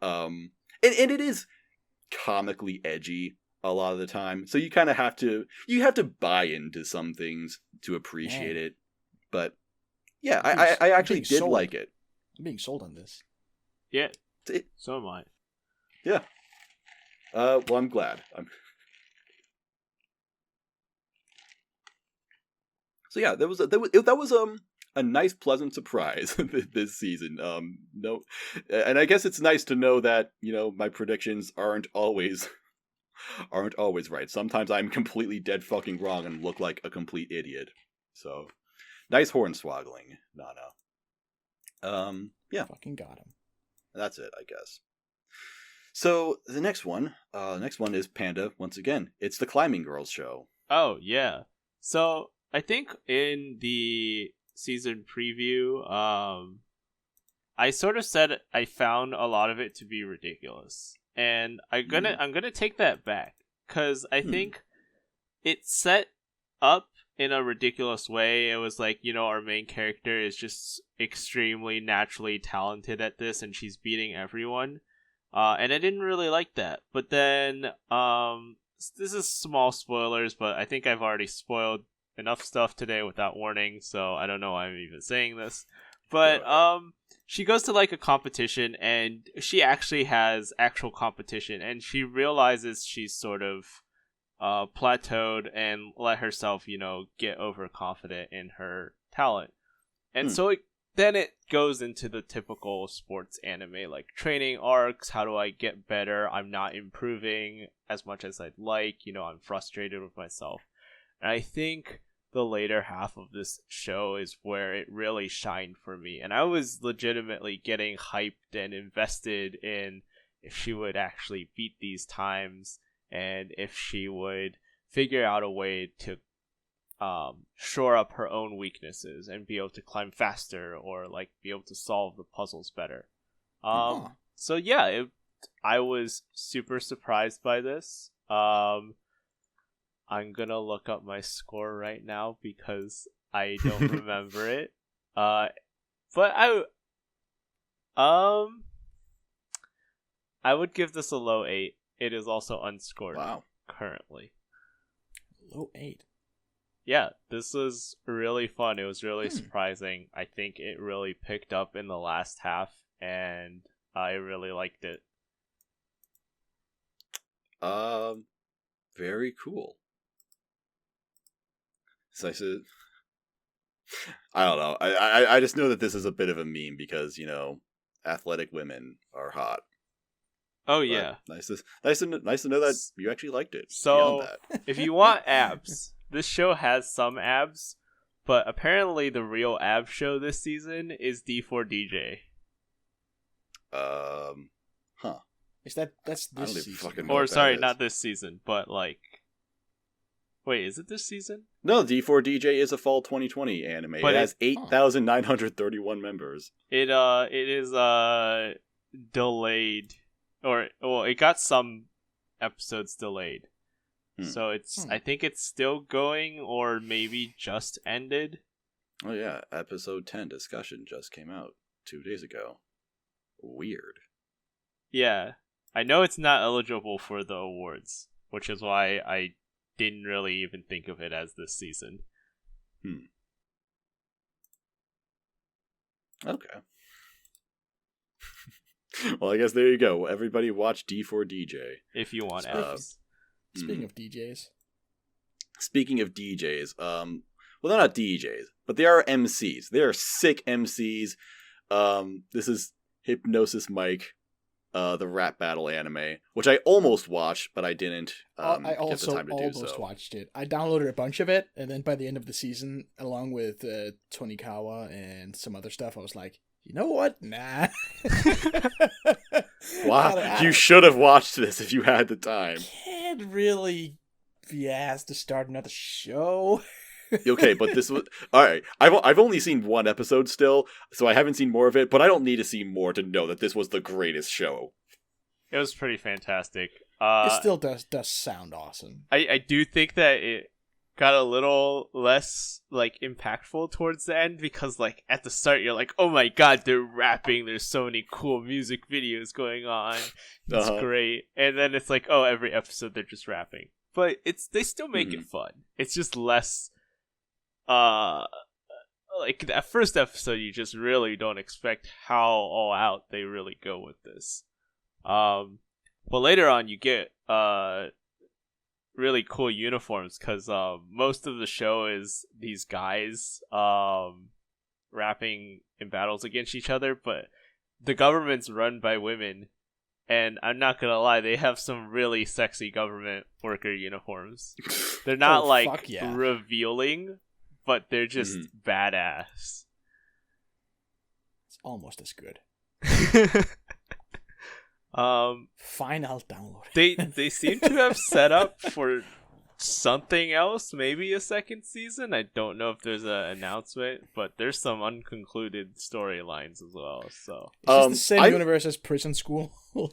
and it is comically edgy a lot of the time, so you kind of have to buy into some things to appreciate it. But yeah, I actually did like it. I'm being sold on this. Yeah, so am I. Yeah. Well, I'm glad. So yeah, that was a nice, pleasant surprise this season. No, and I guess it's nice to know that my predictions aren't always right. Sometimes I'm completely dead fucking wrong and look like a complete idiot. So nice hornswoggling, Nana. Yeah, fucking got him. That's it, I guess. So the next one is Panda once again. It's the Climbing Girls show. Oh yeah. So I think in the season preview, I sort of said I found a lot of it to be ridiculous, and I'm gonna take that back because I think it set up in a ridiculous way. It was like, our main character is just extremely naturally talented at this, and she's beating everyone. And I didn't really like that. But then, this is small spoilers, but I think I've already spoiled enough stuff today without warning, so I don't know why I'm even saying this. But, she goes to like a competition, and she actually has actual competition, and she realizes she's sort of plateaued and let herself, get overconfident in her talent. And so then it goes into the typical sports anime, like training arcs. How do I get better? I'm not improving as much as I'd like. I'm frustrated with myself. And I think the later half of this show is where it really shined for me. And I was legitimately getting hyped and invested in if she would actually beat these times, and if she would figure out a way to shore up her own weaknesses and be able to climb faster, or like be able to solve the puzzles better. So yeah, I was super surprised by this. I'm gonna look up my score right now because I don't remember it. But I would give this a low 8. It is also unscored currently. Low 8. Yeah, this was really fun. It was really surprising. I think it really picked up in the last half, and I really liked it. Very cool. So I said, I don't know. I just know that this is a bit of a meme because athletic women are hot. Oh yeah, but nice to know that you actually liked it. So if you want abs, this show has some abs, but apparently the real ab show this season is D4DJ. Is that's this season? Or sorry, not this season, but like, wait, is it this season? No, D4DJ is a fall 2020 anime. But it has 8,931 members. It is delayed. It got some episodes delayed. So I think it's still going, or maybe just ended. Oh yeah, episode 10 discussion just came out 2 days ago. Weird. Yeah, I know it's not eligible for the awards, which is why I didn't really even think of it as this season. Okay. Well, I guess there you go. Everybody watch D4DJ. If you want abs. Speaking of DJs. Well, they're not DJs, but they are MCs. They are sick MCs. This is Hypnosis Mic, the rap battle anime, which I almost watched, but I didn't I also get the time to do so. almost watched it. I downloaded a bunch of it, and then by the end of the season, along with Tonikawa and some other stuff, I was like, you know what? Nah. Wow, you should have watched this if you had the time. Can't really be asked to start another show. Okay, but this was all right. I've only seen one episode still, so I haven't seen more of it. But I don't need to see more to know that this was the greatest show. It was pretty fantastic. It still does sound awesome. I do think that it got a little less like impactful towards the end, because like at the start you're like, oh my god, they're rapping, there's so many cool music videos going on, it's great, and then it's like, oh, every episode they're just rapping, but they still make it fun. It's just less like that first episode, you just really don't expect how all out they really go with this, but later on you get really cool uniforms, because most of the show is these guys rapping in battles against each other, but the government's run by women, and I'm not gonna lie, they have some really sexy government worker uniforms. They're not revealing, but they're just badass. It's almost as good. Fine, I'll download it. They seem to have set up for something else, maybe a second season. I don't know if there's an announcement, but there's some unconcluded storylines as well. So it's just the same universe as Prison School. Let's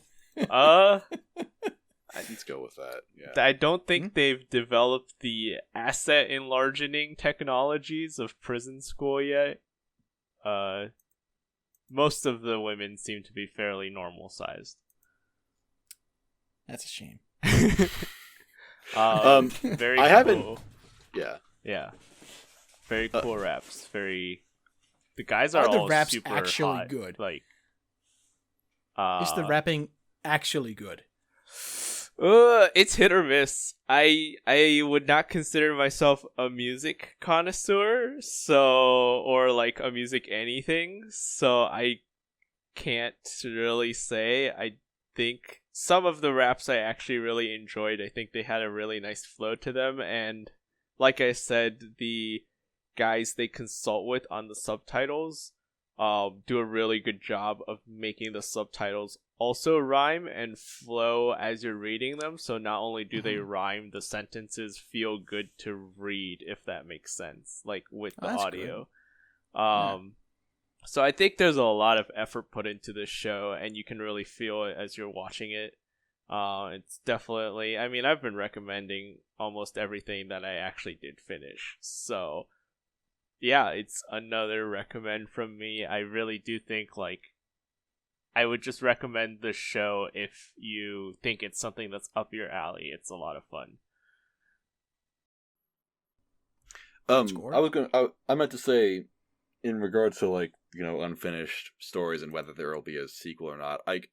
go with that. Yeah. I don't think they've developed the asset enlarging technologies of Prison School yet. Most of the women seem to be fairly normal sized. That's a shame. Very I cool. haven't. Yeah. Very cool raps. The guys are all the raps super actually hot. Good? Like, is the rapping actually good? It's hit or miss. I would not consider myself a music connoisseur, or like a music anything, so I can't really say. I think some of the raps I actually really enjoyed. I think they had a really nice flow to them, and like I said, the guys they consult with on the subtitles do a really good job of making the subtitles also rhyme and flow as you're reading them. So not only do they rhyme, the sentences feel good to read, if that makes sense, like with the audio. So I think there's a lot of effort put into this show, and you can really feel it as you're watching it. It's definitely, I mean, I've been recommending almost everything that I actually did finish. So yeah, it's another recommend from me. I really do think, like, I would just recommend this show if you think it's something that's up your alley. It's a lot of fun. I meant to say, in regards to, like, you know, unfinished stories and whether there will be a sequel or not, I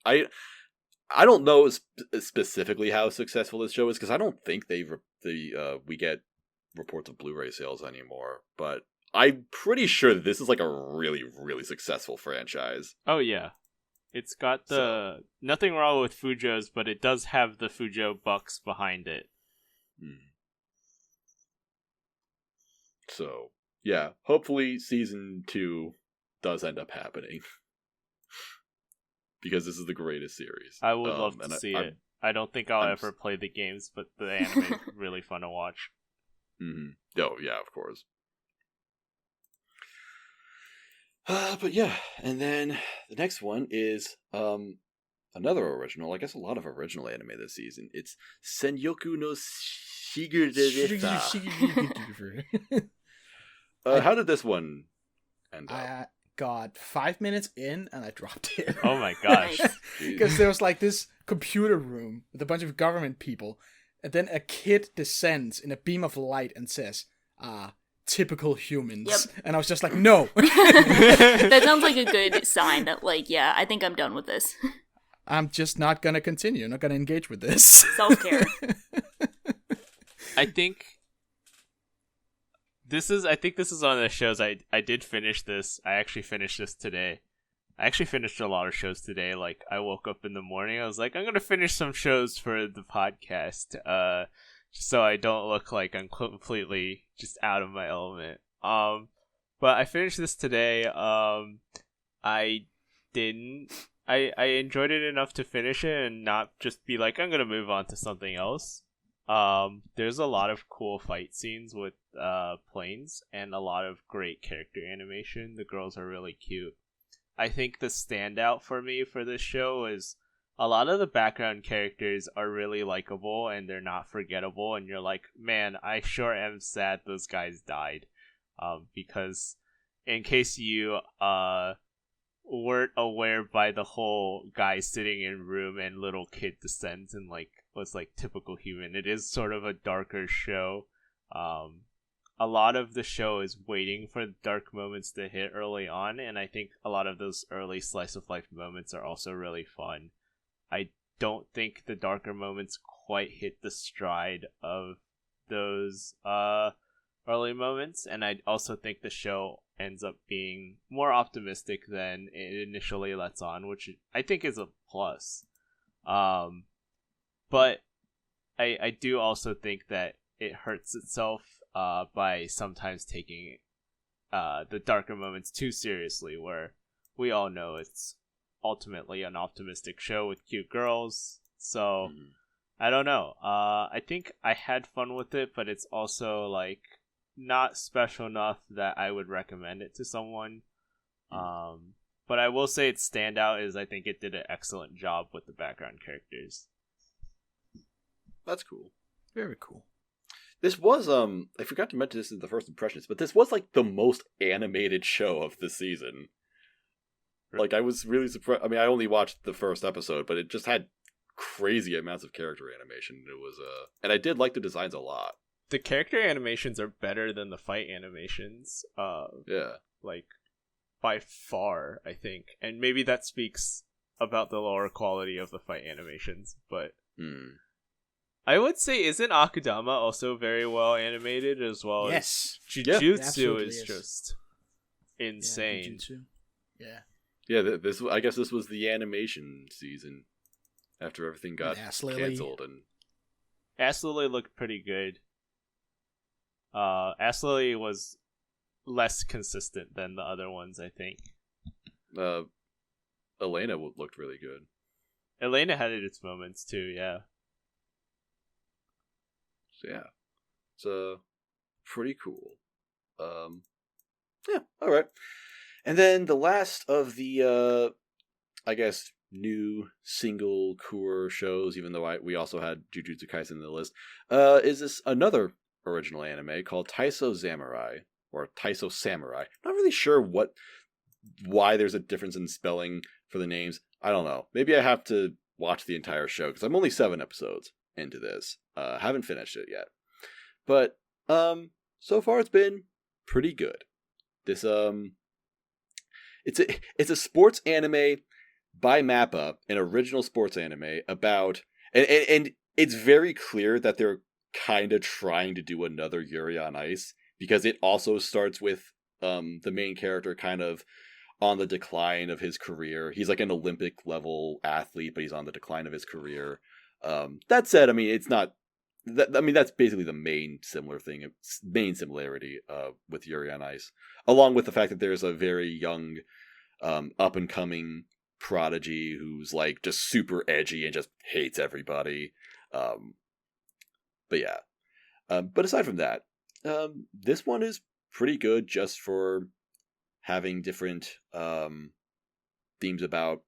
don't know specifically how successful this show is, because I don't think we get reports of Blu-ray sales anymore, but I'm pretty sure that this is like a really, really successful franchise. Oh yeah, it's got nothing wrong with Fujo's, but it does have the Fujo bucks behind it. So yeah, hopefully season 2 does end up happening, because this is the greatest series. I would love to see it. I don't think I'll ever play the games, but the anime is really fun to watch. Oh yeah, of course. But yeah, and then the next one is another original. I guess a lot of original anime this season. It's Senyoku no Sigrdrifa. How did this one end up? I got 5 minutes in and I dropped it. Oh my gosh. Because there was like this computer room with a bunch of government people, and then a kid descends in a beam of light and says, typical humans. Yep. And I was just like, no. That sounds like a good sign that, like, yeah, I think I'm done with this. I'm just not going to continue. I'm not going to engage with this. Self-care. I think this is one of the shows I did finish this. I actually finished this today. I actually finished a lot of shows today. Like, I woke up in the morning, I was like, I'm going to finish some shows for the podcast. So I don't look like I'm completely just out of my element. But I finished this today. I enjoyed it enough to finish it and not just be like, I'm gonna move on to something else. There's a lot of cool fight scenes with planes and a lot of great character animation. The girls are really cute. I think the standout for me for this show is a lot of the background characters are really likable and they're not forgettable, and you're like, man, I sure am sad those guys died. Because in case you weren't aware by the whole guy sitting in room and little kid descends and like was like typical human, it is sort of a darker show. A lot of the show is waiting for dark moments to hit early on, and I think a lot of those early slice of life moments are also really fun. I don't think the darker moments quite hit the stride of those early moments, and I also think the show ends up being more optimistic than it initially lets on, which I think is a plus. But I do also think that it hurts itself by sometimes taking the darker moments too seriously, where we all know it's ultimately an optimistic show with cute girls. So I don't know. I think I had fun with it, but it's also like not special enough that I would recommend it to someone. But I will say its standout is I think it did an excellent job with the background characters. That's cool. Very cool. This was, I forgot to mention this in the first impressions, but this was like the most animated show of the season. Like, I was really surprised. I mean, I only watched the first episode, but it just had crazy amounts of character animation. It was, and I did like the designs a lot. The character animations are better than the fight animations. Yeah. Like, by far, I think. And maybe that speaks about the lower quality of the fight animations, but I would say, isn't Akudama also very well animated as well? Yes. As Jujutsu is just insane. Yeah. Yeah, this I guess this was the animation season after everything got canceled. And Ass Lily looked pretty good. Ass Lily was less consistent than the other ones, I think. Elaina looked really good. Elaina had its moments too, yeah. So yeah, it's pretty cool. Yeah, all right. And then the last of the, I guess, new single core shows, even though we also had Jujutsu Kaisen in the list, is this another original anime called Taisou Samurai, or Taisou Samurai. Not really sure why there's a difference in spelling for the names. I don't know. Maybe I have to watch the entire show, because I'm only 7 episodes into this. Haven't finished it yet. But, so far it's been pretty good. This, it's a sports anime by Mappa, an original sports anime about, and it's very clear that they're kind of trying to do another Yuri on Ice, because it also starts with the main character kind of on the decline of his career. He's like an Olympic level athlete, but he's on the decline of his career. That said, I mean, it's not. That's basically the main similarity with Yuri on Ice, along with the fact that there's a very young, up and coming prodigy who's like just super edgy and just hates everybody. But yeah. But aside from that, this one is pretty good just for having different themes about,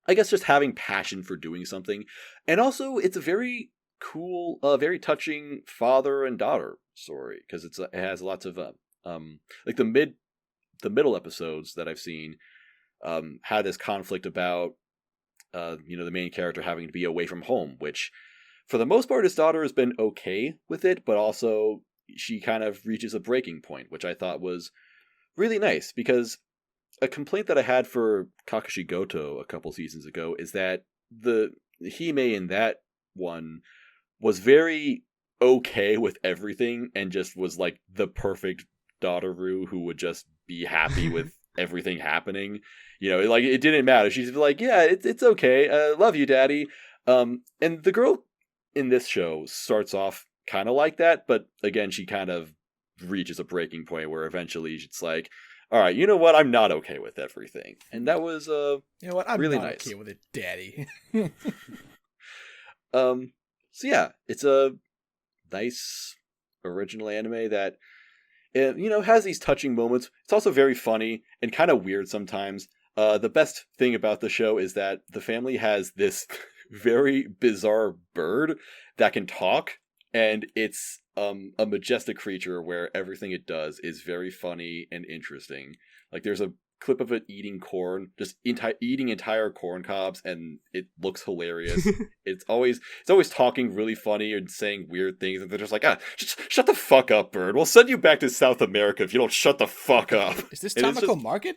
I guess, just having passion for doing something. And also, it's a very cool, very touching father and daughter story, because it has lots of like the middle episodes that I've seen had this conflict about the main character having to be away from home, which for the most part his daughter has been okay with it, but also she kind of reaches a breaking point, which I thought was really nice, because a complaint that I had for Kakashi Goto a couple seasons ago is that the Hime in that one was very okay with everything and just was like the perfect daughter-ru who would just be happy with everything happening. Like it didn't matter. She's like, yeah, it's okay. Love you, daddy. And the girl in this show starts off kind of like that, but again, she kind of reaches a breaking point where eventually it's like, all right, you know what? I'm not okay with everything. And that was I'm really not nice. okay with it, daddy. So yeah, it's a nice original anime that has these touching moments. It's also very funny and kind of weird sometimes. The best thing about the show is that the family has this very bizarre bird that can talk, and it's a majestic creature where everything it does is very funny and interesting. Like there's a clip of it eating corn, just eating entire corn cobs, and it looks hilarious. It's always talking really funny and saying weird things, and they're just like, shut the fuck up, bird. We'll send you back to South America if you don't shut the fuck up. Is this Tamako Market?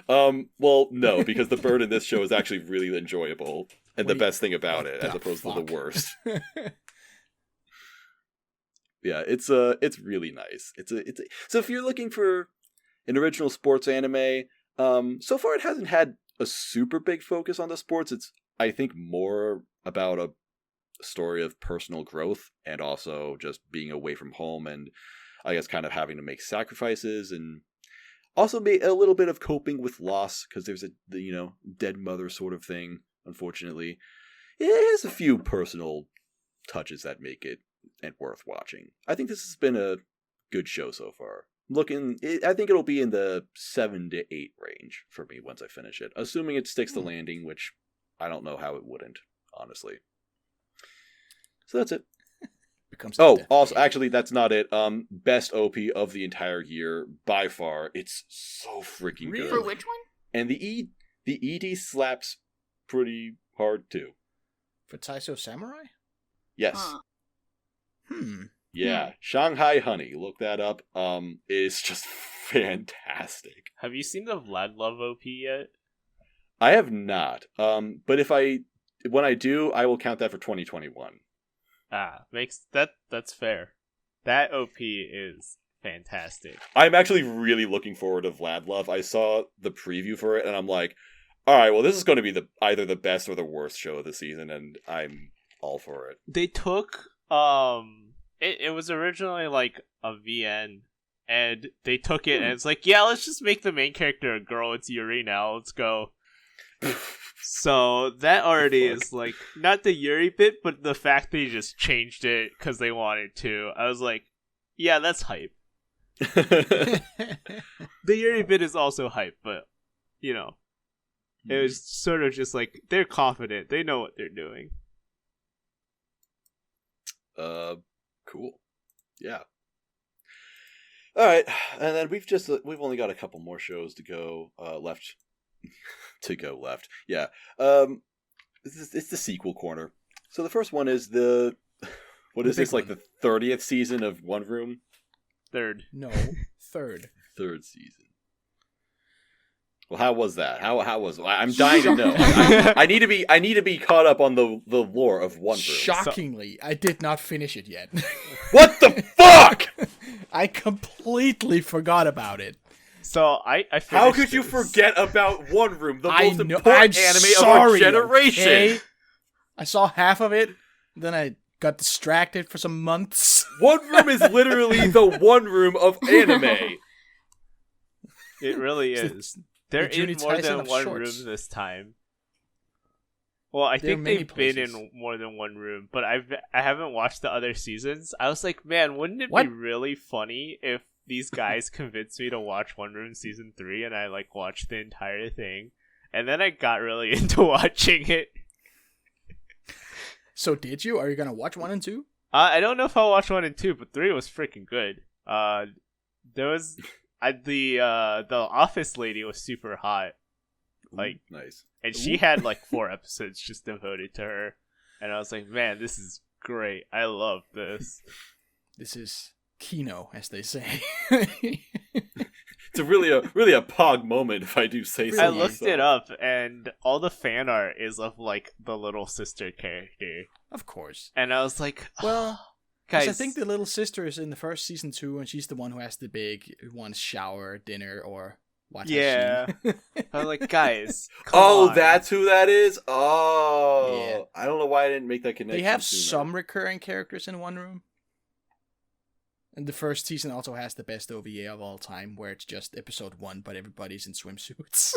Well, no, because the bird in this show is actually really enjoyable, and the best thing about it, as opposed to the worst. Yeah, it's really nice. So if you're looking for an original sports anime, so far it hasn't had a super big focus on the sports. It's, I think, more about a story of personal growth and also just being away from home and I guess kind of having to make sacrifices and also a little bit of coping with loss because there's a dead mother sort of thing. Unfortunately, it has a few personal touches that make it worth watching. I think this has been a good show so far. I think it'll be in the 7 to 8 range for me once I finish it, assuming it sticks the landing, which I don't know how it wouldn't, honestly. So that's it. Also, actually, that's not it. Best OP of the entire year by far. It's so freaking good. For which one? And the ED slaps pretty hard too. For Taisou Samurai? Yes. Huh. Yeah, Shanghai Honey. Look that up. It's just fantastic. Have you seen the Vlad Love OP yet? I have not. But when I do, I will count that for 2021. That's fair. That OP is fantastic. I'm actually really looking forward to Vlad Love. I saw the preview for it, and I'm like, all right, well, this is going to be either the best or the worst show of the season, and I'm all for it. They took it was originally like a VN, and they took it and it's like, yeah, let's just make the main character a girl. It's Yuri now. Let's go. So that already is like not the Yuri bit, but the fact they just changed it because they wanted to. I was like, yeah, that's hype. The Yuri bit is also hype, but it was sort of just like they're confident, they know what they're doing. Cool. Yeah. All right, and then we've only got a couple more shows to go left. Yeah. It's the sequel corner. So the first one is the 30th season of One Room? Third. No, third. Third season. Well, how was that? How was it? I'm dying to know. I need to be caught up on the lore of One Room. Shockingly, I did not finish it yet. What the fuck? I completely forgot about it. So I how could you forget about One Room, the most important anime of sorry, our generation? Okay? I saw half of it, then I got distracted for some months. One Room is literally the One Room of anime. It really is. They're in more than one room this time. Well, I think they've been in more than one room, but I haven't watched the other seasons. I was like, man, wouldn't it be really funny if these guys convinced me to watch One Room Season 3 and I watched the entire thing? And then I got really into watching it. So did you? Are you going to watch 1 and 2? I don't know if I'll watch 1 and 2, but 3 was freaking good. There was... the office lady was super hot, nice, and she had 4 episodes just devoted to her, and I was like, man, this is great. I love this. This is Kino, as they say. It's really a pog moment, if I do say so. I looked it up, and all the fan art is of the little sister character, of course, and I was like, well. Guys, I think the little sister is in the first season too, and she's the one who has the big shower, dinner, or watashi. Yeah. I'm like, guys. Come on. That's who that is? Oh. Yeah. I don't know why I didn't make that connection. They have some recurring characters in One Room. And the first season also has the best OVA of all time, where it's just episode 1, but everybody's in swimsuits.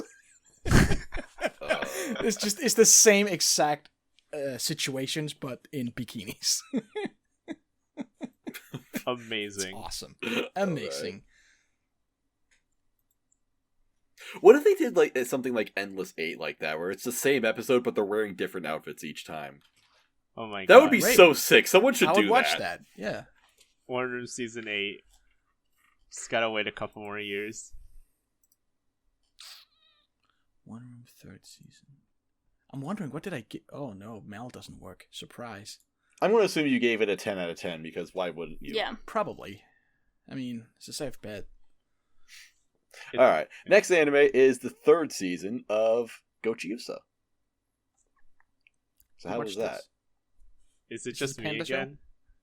It's the same exact situations, but in bikinis. Amazing. It's awesome. Amazing. What if they did like something like Endless 8 like that, where it's the same episode but they're wearing different outfits each time? Oh my god. That would be Great. so sick. Someone should I do would watch that. Yeah. Wonder Woman season 8. Just gotta wait a couple more years. Wonder Woman 3rd season. I'm wondering, what did I get? Oh no, Mel doesn't work. Surprise. I'm going to assume you gave it a 10 out of 10 because why wouldn't you? Yeah. Probably. I mean, it's a safe bet. All right. Next anime is the 3rd season of GochiUsa. So how was that? Is it Is just this me Panda show? again?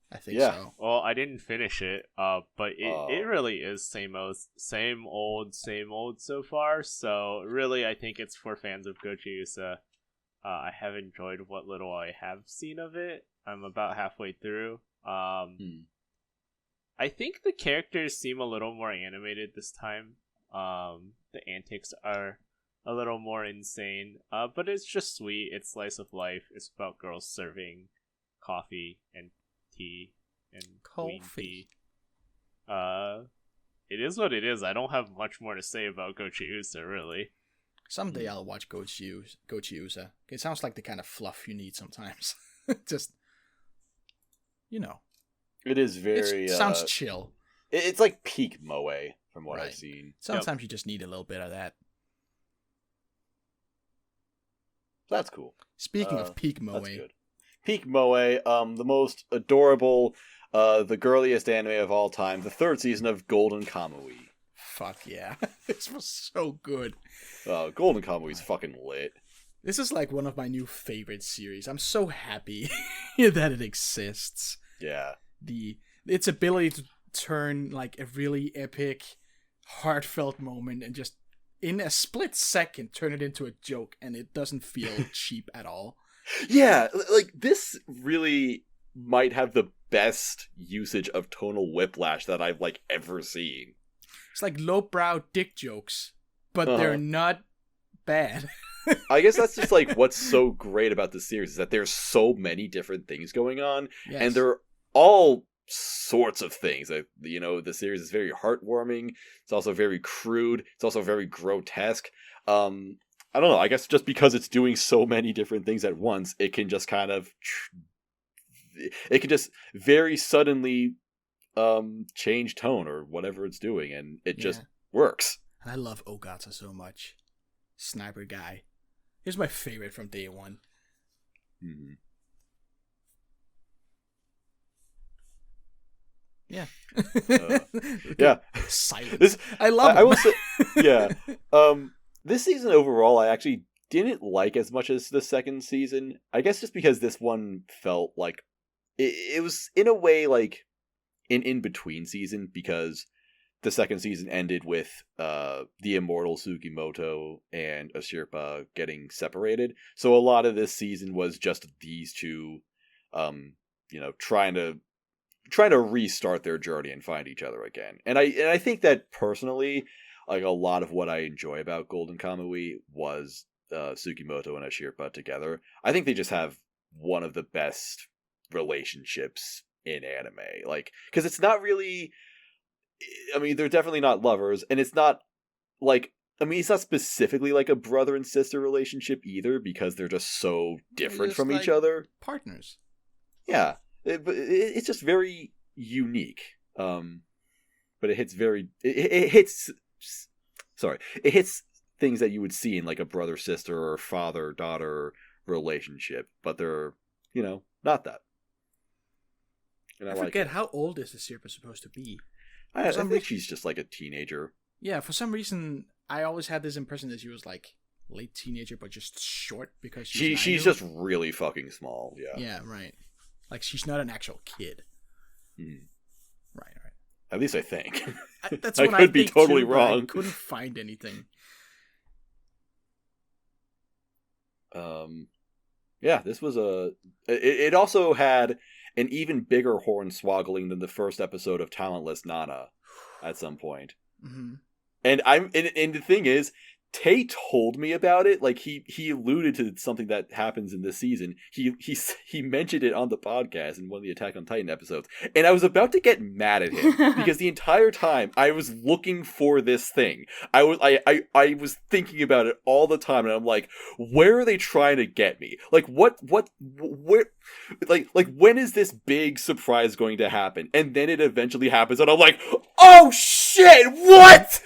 I think Yeah. so. Well, I didn't finish it, but it really is same old so far. So really, I think it's for fans of GochiUsa. I have enjoyed what little I have seen of it. I'm about halfway through. I think the characters seem a little more animated this time. The antics are a little more insane, but it's just sweet. It's slice of life. It's about girls serving coffee and tea and queen tea. It is what it is. I don't have much more to say about GochiUsa, really. Someday I'll watch GochiUsa. It sounds like the kind of fluff you need sometimes. Just, you know. It is very... It sounds chill. It's like peak Moe from what Right. I've seen. Sometimes you just need a little bit of that. That's cool. Speaking of peak Moe, That's good. Peak Moe, the most adorable, the girliest anime of all time, the 3rd season of Golden Kamuy. fuck yeah. This was so good. Golden Kamuy is fucking lit. This is like one of my new favorite series. I'm so happy that it exists. Yeah. Its ability to turn like a really epic, heartfelt moment and just in a split second turn it into a joke, and it doesn't feel cheap at all. Yeah, like this really might have the best usage of tonal whiplash that I've like ever seen. It's like lowbrow dick jokes, but they're not bad. I guess that's just like what's so great about this series is that there's so many different things going on, Yes. and they're all sorts of things. Like, you know, the series is very heartwarming. It's also very crude. It's also very grotesque. I don't know. I guess just because it's doing so many different things at once, it can just kind of, it can just very suddenly change tone or whatever it's doing, and it just works. And I love Ogata so much. Sniper guy. He's my favorite from day one. Mm-hmm. Yeah. Yeah. Silence. I love it. I will say, yeah. This season overall, I actually didn't like as much as the 2nd season. I guess just because this one felt like it was in a way like an in-between season, because the 2nd season ended with the immortal Sugimoto and Ashirpa getting separated. So a lot of this season was just these two, you know, trying to restart their journey and find each other again. And I think that personally, like a lot of what I enjoy about Golden Kamuy was Sugimoto and Ashirpa together. I think they just have one of the best relationships in anime. Like, because it's not really, I mean, they're definitely not lovers, and it's not like, I mean, it's not specifically like a brother and sister relationship either, because they're just so different Just from like each other. Partners. Yeah. It's just very unique. But it hits it hits things that you would see in like a brother-sister or father-daughter relationship, but they're, you know, not that. And I like forget, it. how old is the Sirpa supposed to be? I think she's just like a teenager. Yeah, for some reason, I always had this impression that she was like late teenager, but just short because She's just really fucking small. Yeah. Yeah, right. Like, she's not an actual kid. Mm. Right. At least I think. That's I what could be think totally too, but I wrong. couldn't find anything. Yeah, this was it also had an even bigger hornswoggling than the first episode of Talentless Nana at some point. Mm-hmm. And the thing is, Tay told me about it. Like he alluded to something that happens in this season. He mentioned it on the podcast in one of the Attack on Titan episodes, and I was about to get mad at him because the entire time I was looking for this thing. I was thinking about it all the time, and I'm like, where are they trying to get me? Like where? Like when is this big surprise going to happen? And then it eventually happens, and I'm like, oh shit! What?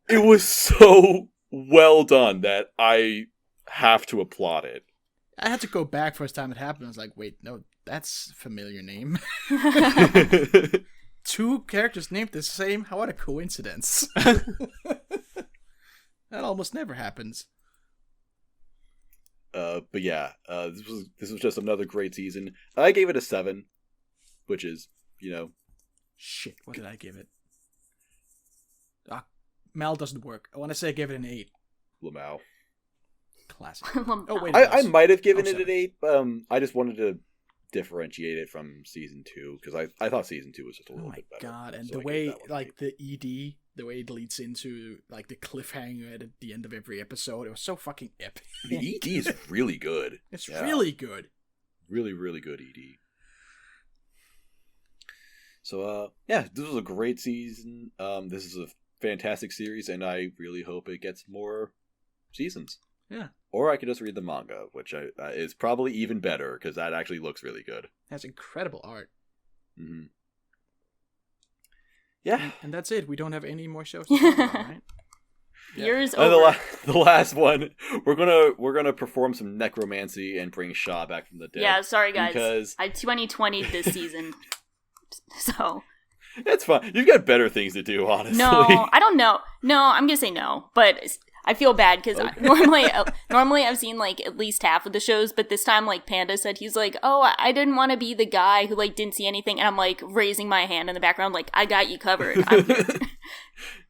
It was so well done that I have to applaud it. I had to go back first time it happened. I was like, wait, no, that's a familiar name. 2 characters named the same? What a coincidence. That almost never happens. But yeah, this was just another great season. I gave it a 7, which is, Shit, what did I give it? Mal doesn't work. I want to say I gave it an 8. Lamau. Classic. Lamau. Oh, wait. I might have given it 7. an 8. I just wanted to differentiate it from season 2 because I thought season 2 was just a little bit better. Oh my god! And so the I way, gave that one an 8. the ED, the way it leads into like the cliffhanger at the end of every episode, it was so fucking epic. The ED is really good. It's really good. Really, really good ED. So, yeah, this was a great season. This is a fantastic series, and I really hope it gets more seasons. Yeah. Or I could just read the manga, which is probably even better, because that actually looks really good. It has incredible art. Mm-hmm. Yeah. And that's it. We don't have any more shows to talk about, right? Years And over. the last one, we're gonna perform some necromancy and bring Shaw back from the dead. Yeah, sorry guys. Because I 2020 this season. So it's fine. You've got better things to do, honestly. no, I don't know. No, I'm gonna say no, but I feel bad because normally I've seen like at least half of the shows, but this time like Panda said he's like, oh, I didn't want to be the guy who like didn't see anything, and I'm like raising my hand in the background like I got you covered. I'm here.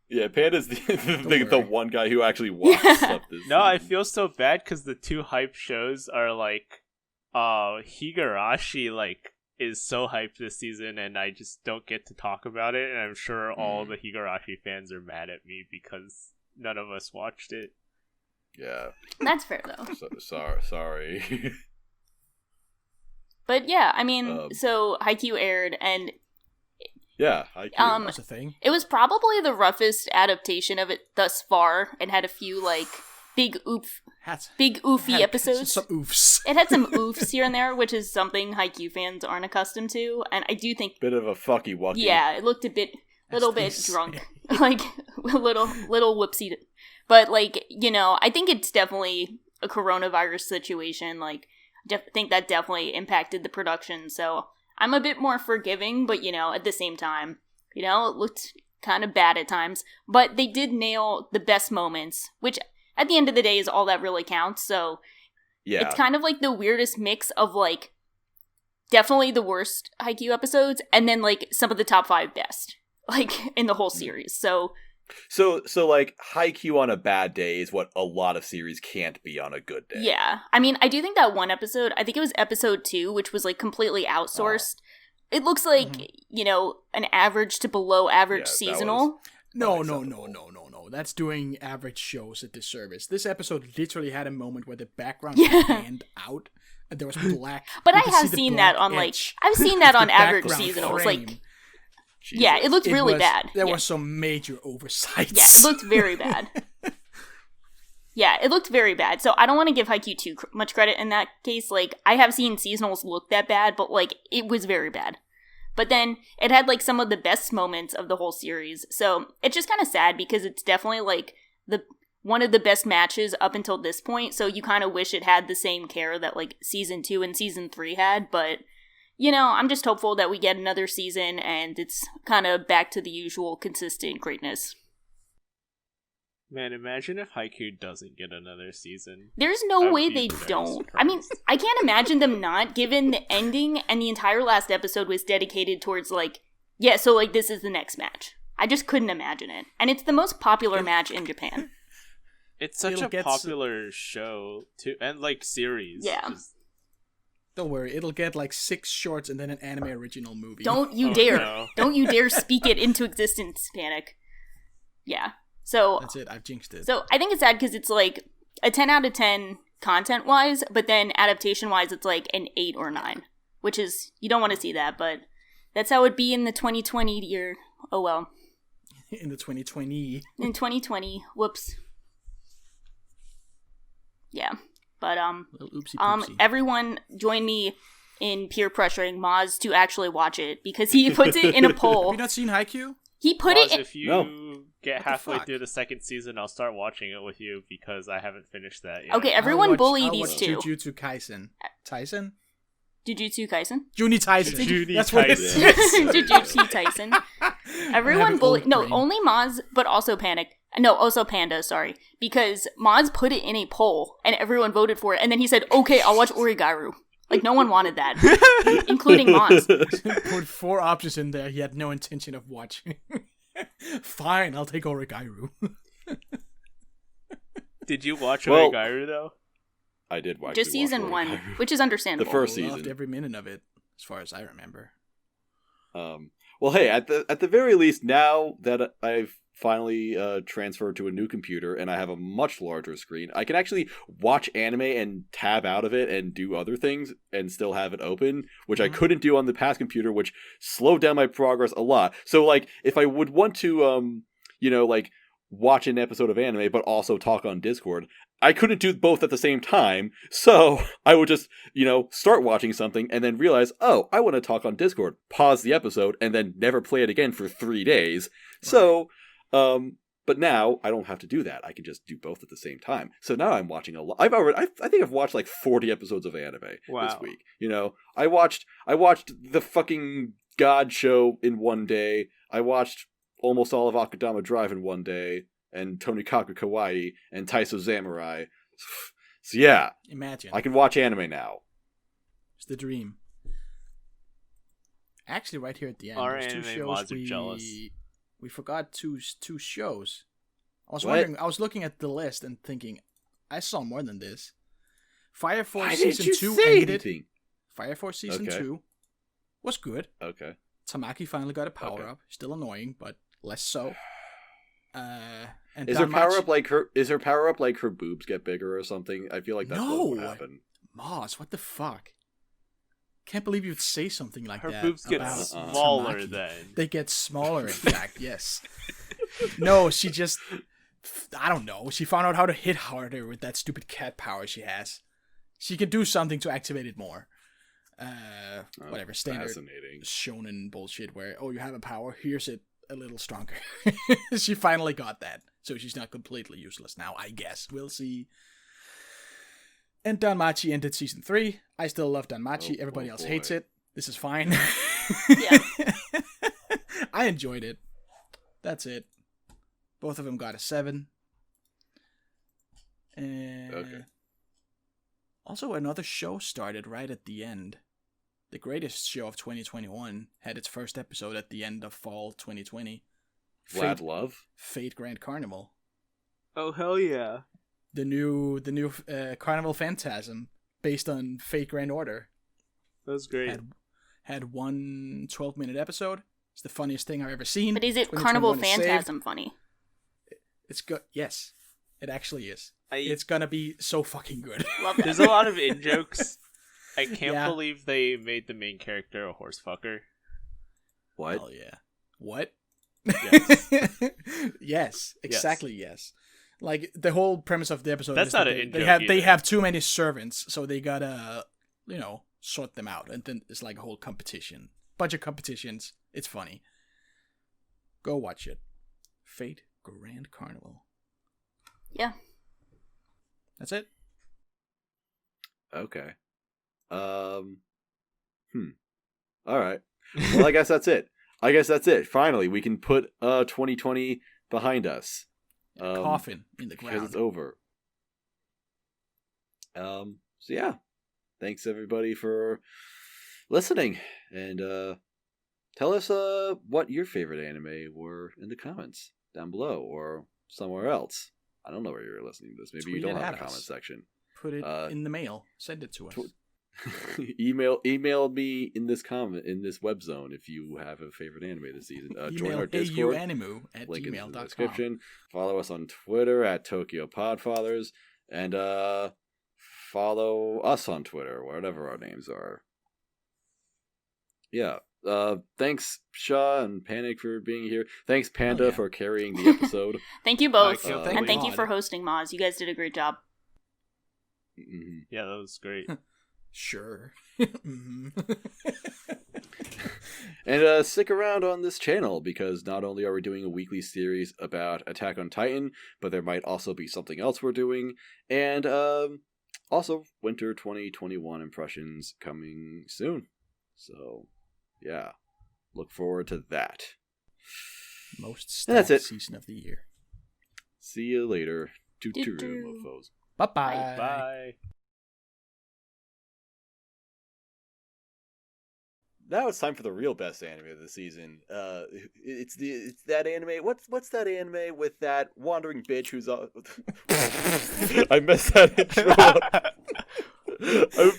Yeah, Panda's the one guy who actually watched stuff this No, I season. feel so bad because the 2 hype shows are like, Higurashi like is so hyped this season, and I just don't get to talk about it. And I'm sure all the Higurashi fans are mad at me because none of us watched it. Yeah. That's fair though. Sorry. But yeah, I mean, so Haikyuu aired, and Yeah, Haikyuu. That's a thing. it was probably the roughest adaptation of it thus far, and had a few like big oofy episodes. Some oofs. It had some oofs here and there, which is something Haikyuu fans aren't accustomed to, and I do think, Bit of a fucky wucky. yeah, it looked a little As they bit say. drunk, like a little whoopsie. But like, I think it's definitely a coronavirus situation. Like, think that definitely impacted the production. So I'm a bit more forgiving, but at the same time, it looked kind of bad at times. But they did nail the best moments, which at the end of the day is all that really counts. So Yeah. it's kind of like the weirdest mix of like definitely the worst Haikyuu episodes and then like some of the top 5 best like in the whole series. So like Haikyuu on a bad day is what a lot of series can't be on a good day. yeah, I mean, I do think that one episode, I think it was episode 2, which was like completely outsourced. It looks like, an average to below average Yeah, that seasonal. No. Unacceptable. That's doing average shows a disservice. This episode literally had a moment where the background Yeah. panned out and there was black. But You I could have see the seen black that on like, edge I've seen that of on the average background seasonals. frame. Like, yeah, it looked really bad. There Yeah. was some major oversights. Yeah, it looked very bad. Yeah, it looked very bad. So I don't want to give Haikyuu too much credit in that case. Like, I have seen seasonals look that bad, but like, it was very bad. But then it had like some of the best moments of the whole series. So it's just kind of sad because it's definitely like one of the best matches up until this point. So you kind of wish it had the same care that like season 2 and season 3 had. But I'm just hopeful that we get another season and it's kind of back to the usual consistent greatness. Man, imagine if Haikyuu doesn't get another season. There's no I'd way be they very don't. I mean, surprised. I can't imagine them not, given the ending and the entire last episode was dedicated towards like, yeah, so like this is the next match. I just couldn't imagine it. And it's the most popular match in Japan. It's such It'll a get popular show, too, and like series. Yeah. Just- Don't worry, it'll get like 6 shorts and then an anime original movie. Don't you Oh, dare. no. Don't you dare speak it into existence, Panic. Yeah. So That's it. I've jinxed it. So I think it's sad because it's like a 10 out of 10 content-wise, but then adaptation-wise, it's like an 8 or 9, which is, you don't want to see that, but that's how it'd be in the 2020 year. Oh well. In the 2020. In 2020. Whoops. Yeah. But, Little oopsie poopsie. everyone join me in peer pressuring Maz to actually watch it because he puts it in a poll. Have you not seen Haikyuu? He put Maz, it in... if you No. get What the halfway fuck? through the second season, I'll start watching it with you because I haven't finished that yet. Okay, everyone bully I'll these watch two. Jujutsu Kaisen. Tyson? Jujutsu Kaisen? Juni Tyson. Juni That's what it Tyson. is. Jujutsu Tyson. Everyone an bully... old No, brain. only Maz, but also Panic. No, also Panda, sorry. Because Maz put it in a poll, and everyone voted for it, and then he said, okay, I'll watch Origairu. Like, no one wanted that. Including Maz. Put 4 options in there he had no intention of watching. Fine, I'll take Origairu. Did you watch Well- Origairu, though? I did watch Just it, season 1, Warlords. which is understandable. The first Loved season. every minute of it, as far as I remember. Well, hey, at the very least, now that I've finally transferred to a new computer and I have a much larger screen, I can actually watch anime and tab out of it and do other things and still have it open, which I couldn't do on the past computer, which slowed down my progress a lot. So, like, if I would want to, like, watch an episode of anime but also talk on Discord, I couldn't do both at the same time, so I would just, start watching something and then realize, oh, I want to talk on Discord, pause the episode, and then never play it again for 3 days. So, but now I don't have to do that. I can just do both at the same time. So now I'm watching a lot. I think I've watched like 40 episodes of anime this Wow. week. I watched the fucking God show in one day. I watched almost all of Akudama Drive in one day. And Tonikaku Kawaii, and Taisou Samurai. So yeah, Imagine. I can watch anime now. It's the dream. Actually, right here at the end, Our there's 2 anime shows mods are jealous. we forgot two shows. I was What? wondering. I was looking at the list and thinking, I saw more than this. Fire Force Why season didn't you 2 say ended. anything? Fire Force season Okay. 2 was good. Okay. Tamaki finally got a power Okay. up. Still annoying, but less so. And Is her DanMachi- power up like her? Is her power up like her boobs get bigger or something? I feel like that's what would No. happen. Maz, what the fuck? Can't believe you'd say something like Her that. boobs get about smaller Tamaki. then. They get smaller, in fact, yes. No, she just... I don't know. She found out how to hit harder with that stupid cat power she has. She can do something to activate it more. Whatever, standard Fascinating. shonen bullshit where, oh, you have a power, here's it a little stronger. She finally got that. So she's not completely useless now, I guess. We'll see. And DanMachi ended season 3. I still love DanMachi. Everybody else hates boy. it. This is fine. Yeah. I enjoyed it. That's it. Both of them got a 7. And Okay. also, another show started right at the end. The greatest show of 2021 had its first episode at the end of fall 2020. Vlad Love. Fate Grand Carnival. Oh, hell yeah. The new Carnival Phantasm based on Fate Grand Order. That was great. Had one 12-minute episode. It's the funniest thing I've ever seen. But is it 2021 Carnival is saved. Phantasm funny? It's good. Yes, it actually is. I- It's gonna be so fucking good. Love that. There's a lot of in-jokes. I can't Yeah. believe they made the main character a horse fucker. What? Hell yeah. What? Yes. Yes, exactly. Yes. Like the whole premise of the episode. That's is not that an they in-joke have they either. have too many servants, so they gotta sort them out, and then it's like a whole competition, bunch of competitions. It's funny. Go watch it. Fate Grand Carnival. Yeah. That's it. Okay. All right. Well, I guess that's it. Finally, we can put 2020 behind us. Coffin in the Because ground. it's over. So yeah. Thanks everybody for listening. And tell us what your favorite anime were in the comments down below or somewhere else. I don't know where you're listening to this. Maybe Tweet you don't it have at a us. comment section. Put it in the mail. Send it to us. email me in this comment in this web zone if you have a favorite anime this season. Join our Discord. Link in the description. Follow us on Twitter at Tokyo Podfathers, and follow us on Twitter, whatever our names are. Yeah. Thanks Shaw and Panic for being here. Thanks Panda for carrying the episode. Thank you both, and thank you for hosting Maz. You guys did a great job. Yeah, that was great. Sure. And stick around on this channel, because not only are we doing a weekly series about Attack on Titan, but there might also be something else we're doing, and also winter 2021 impressions coming soon. So yeah, look forward to that. Most that's it. Season of the year. See you later. Tootoo, mofos. Bye-bye. Bye. Now it's time for the real best anime of the season. It's that anime. What's that anime with that wandering bitch who's I messed that intro up.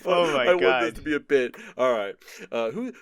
Oh my I god. want this to be a bit. All right. Who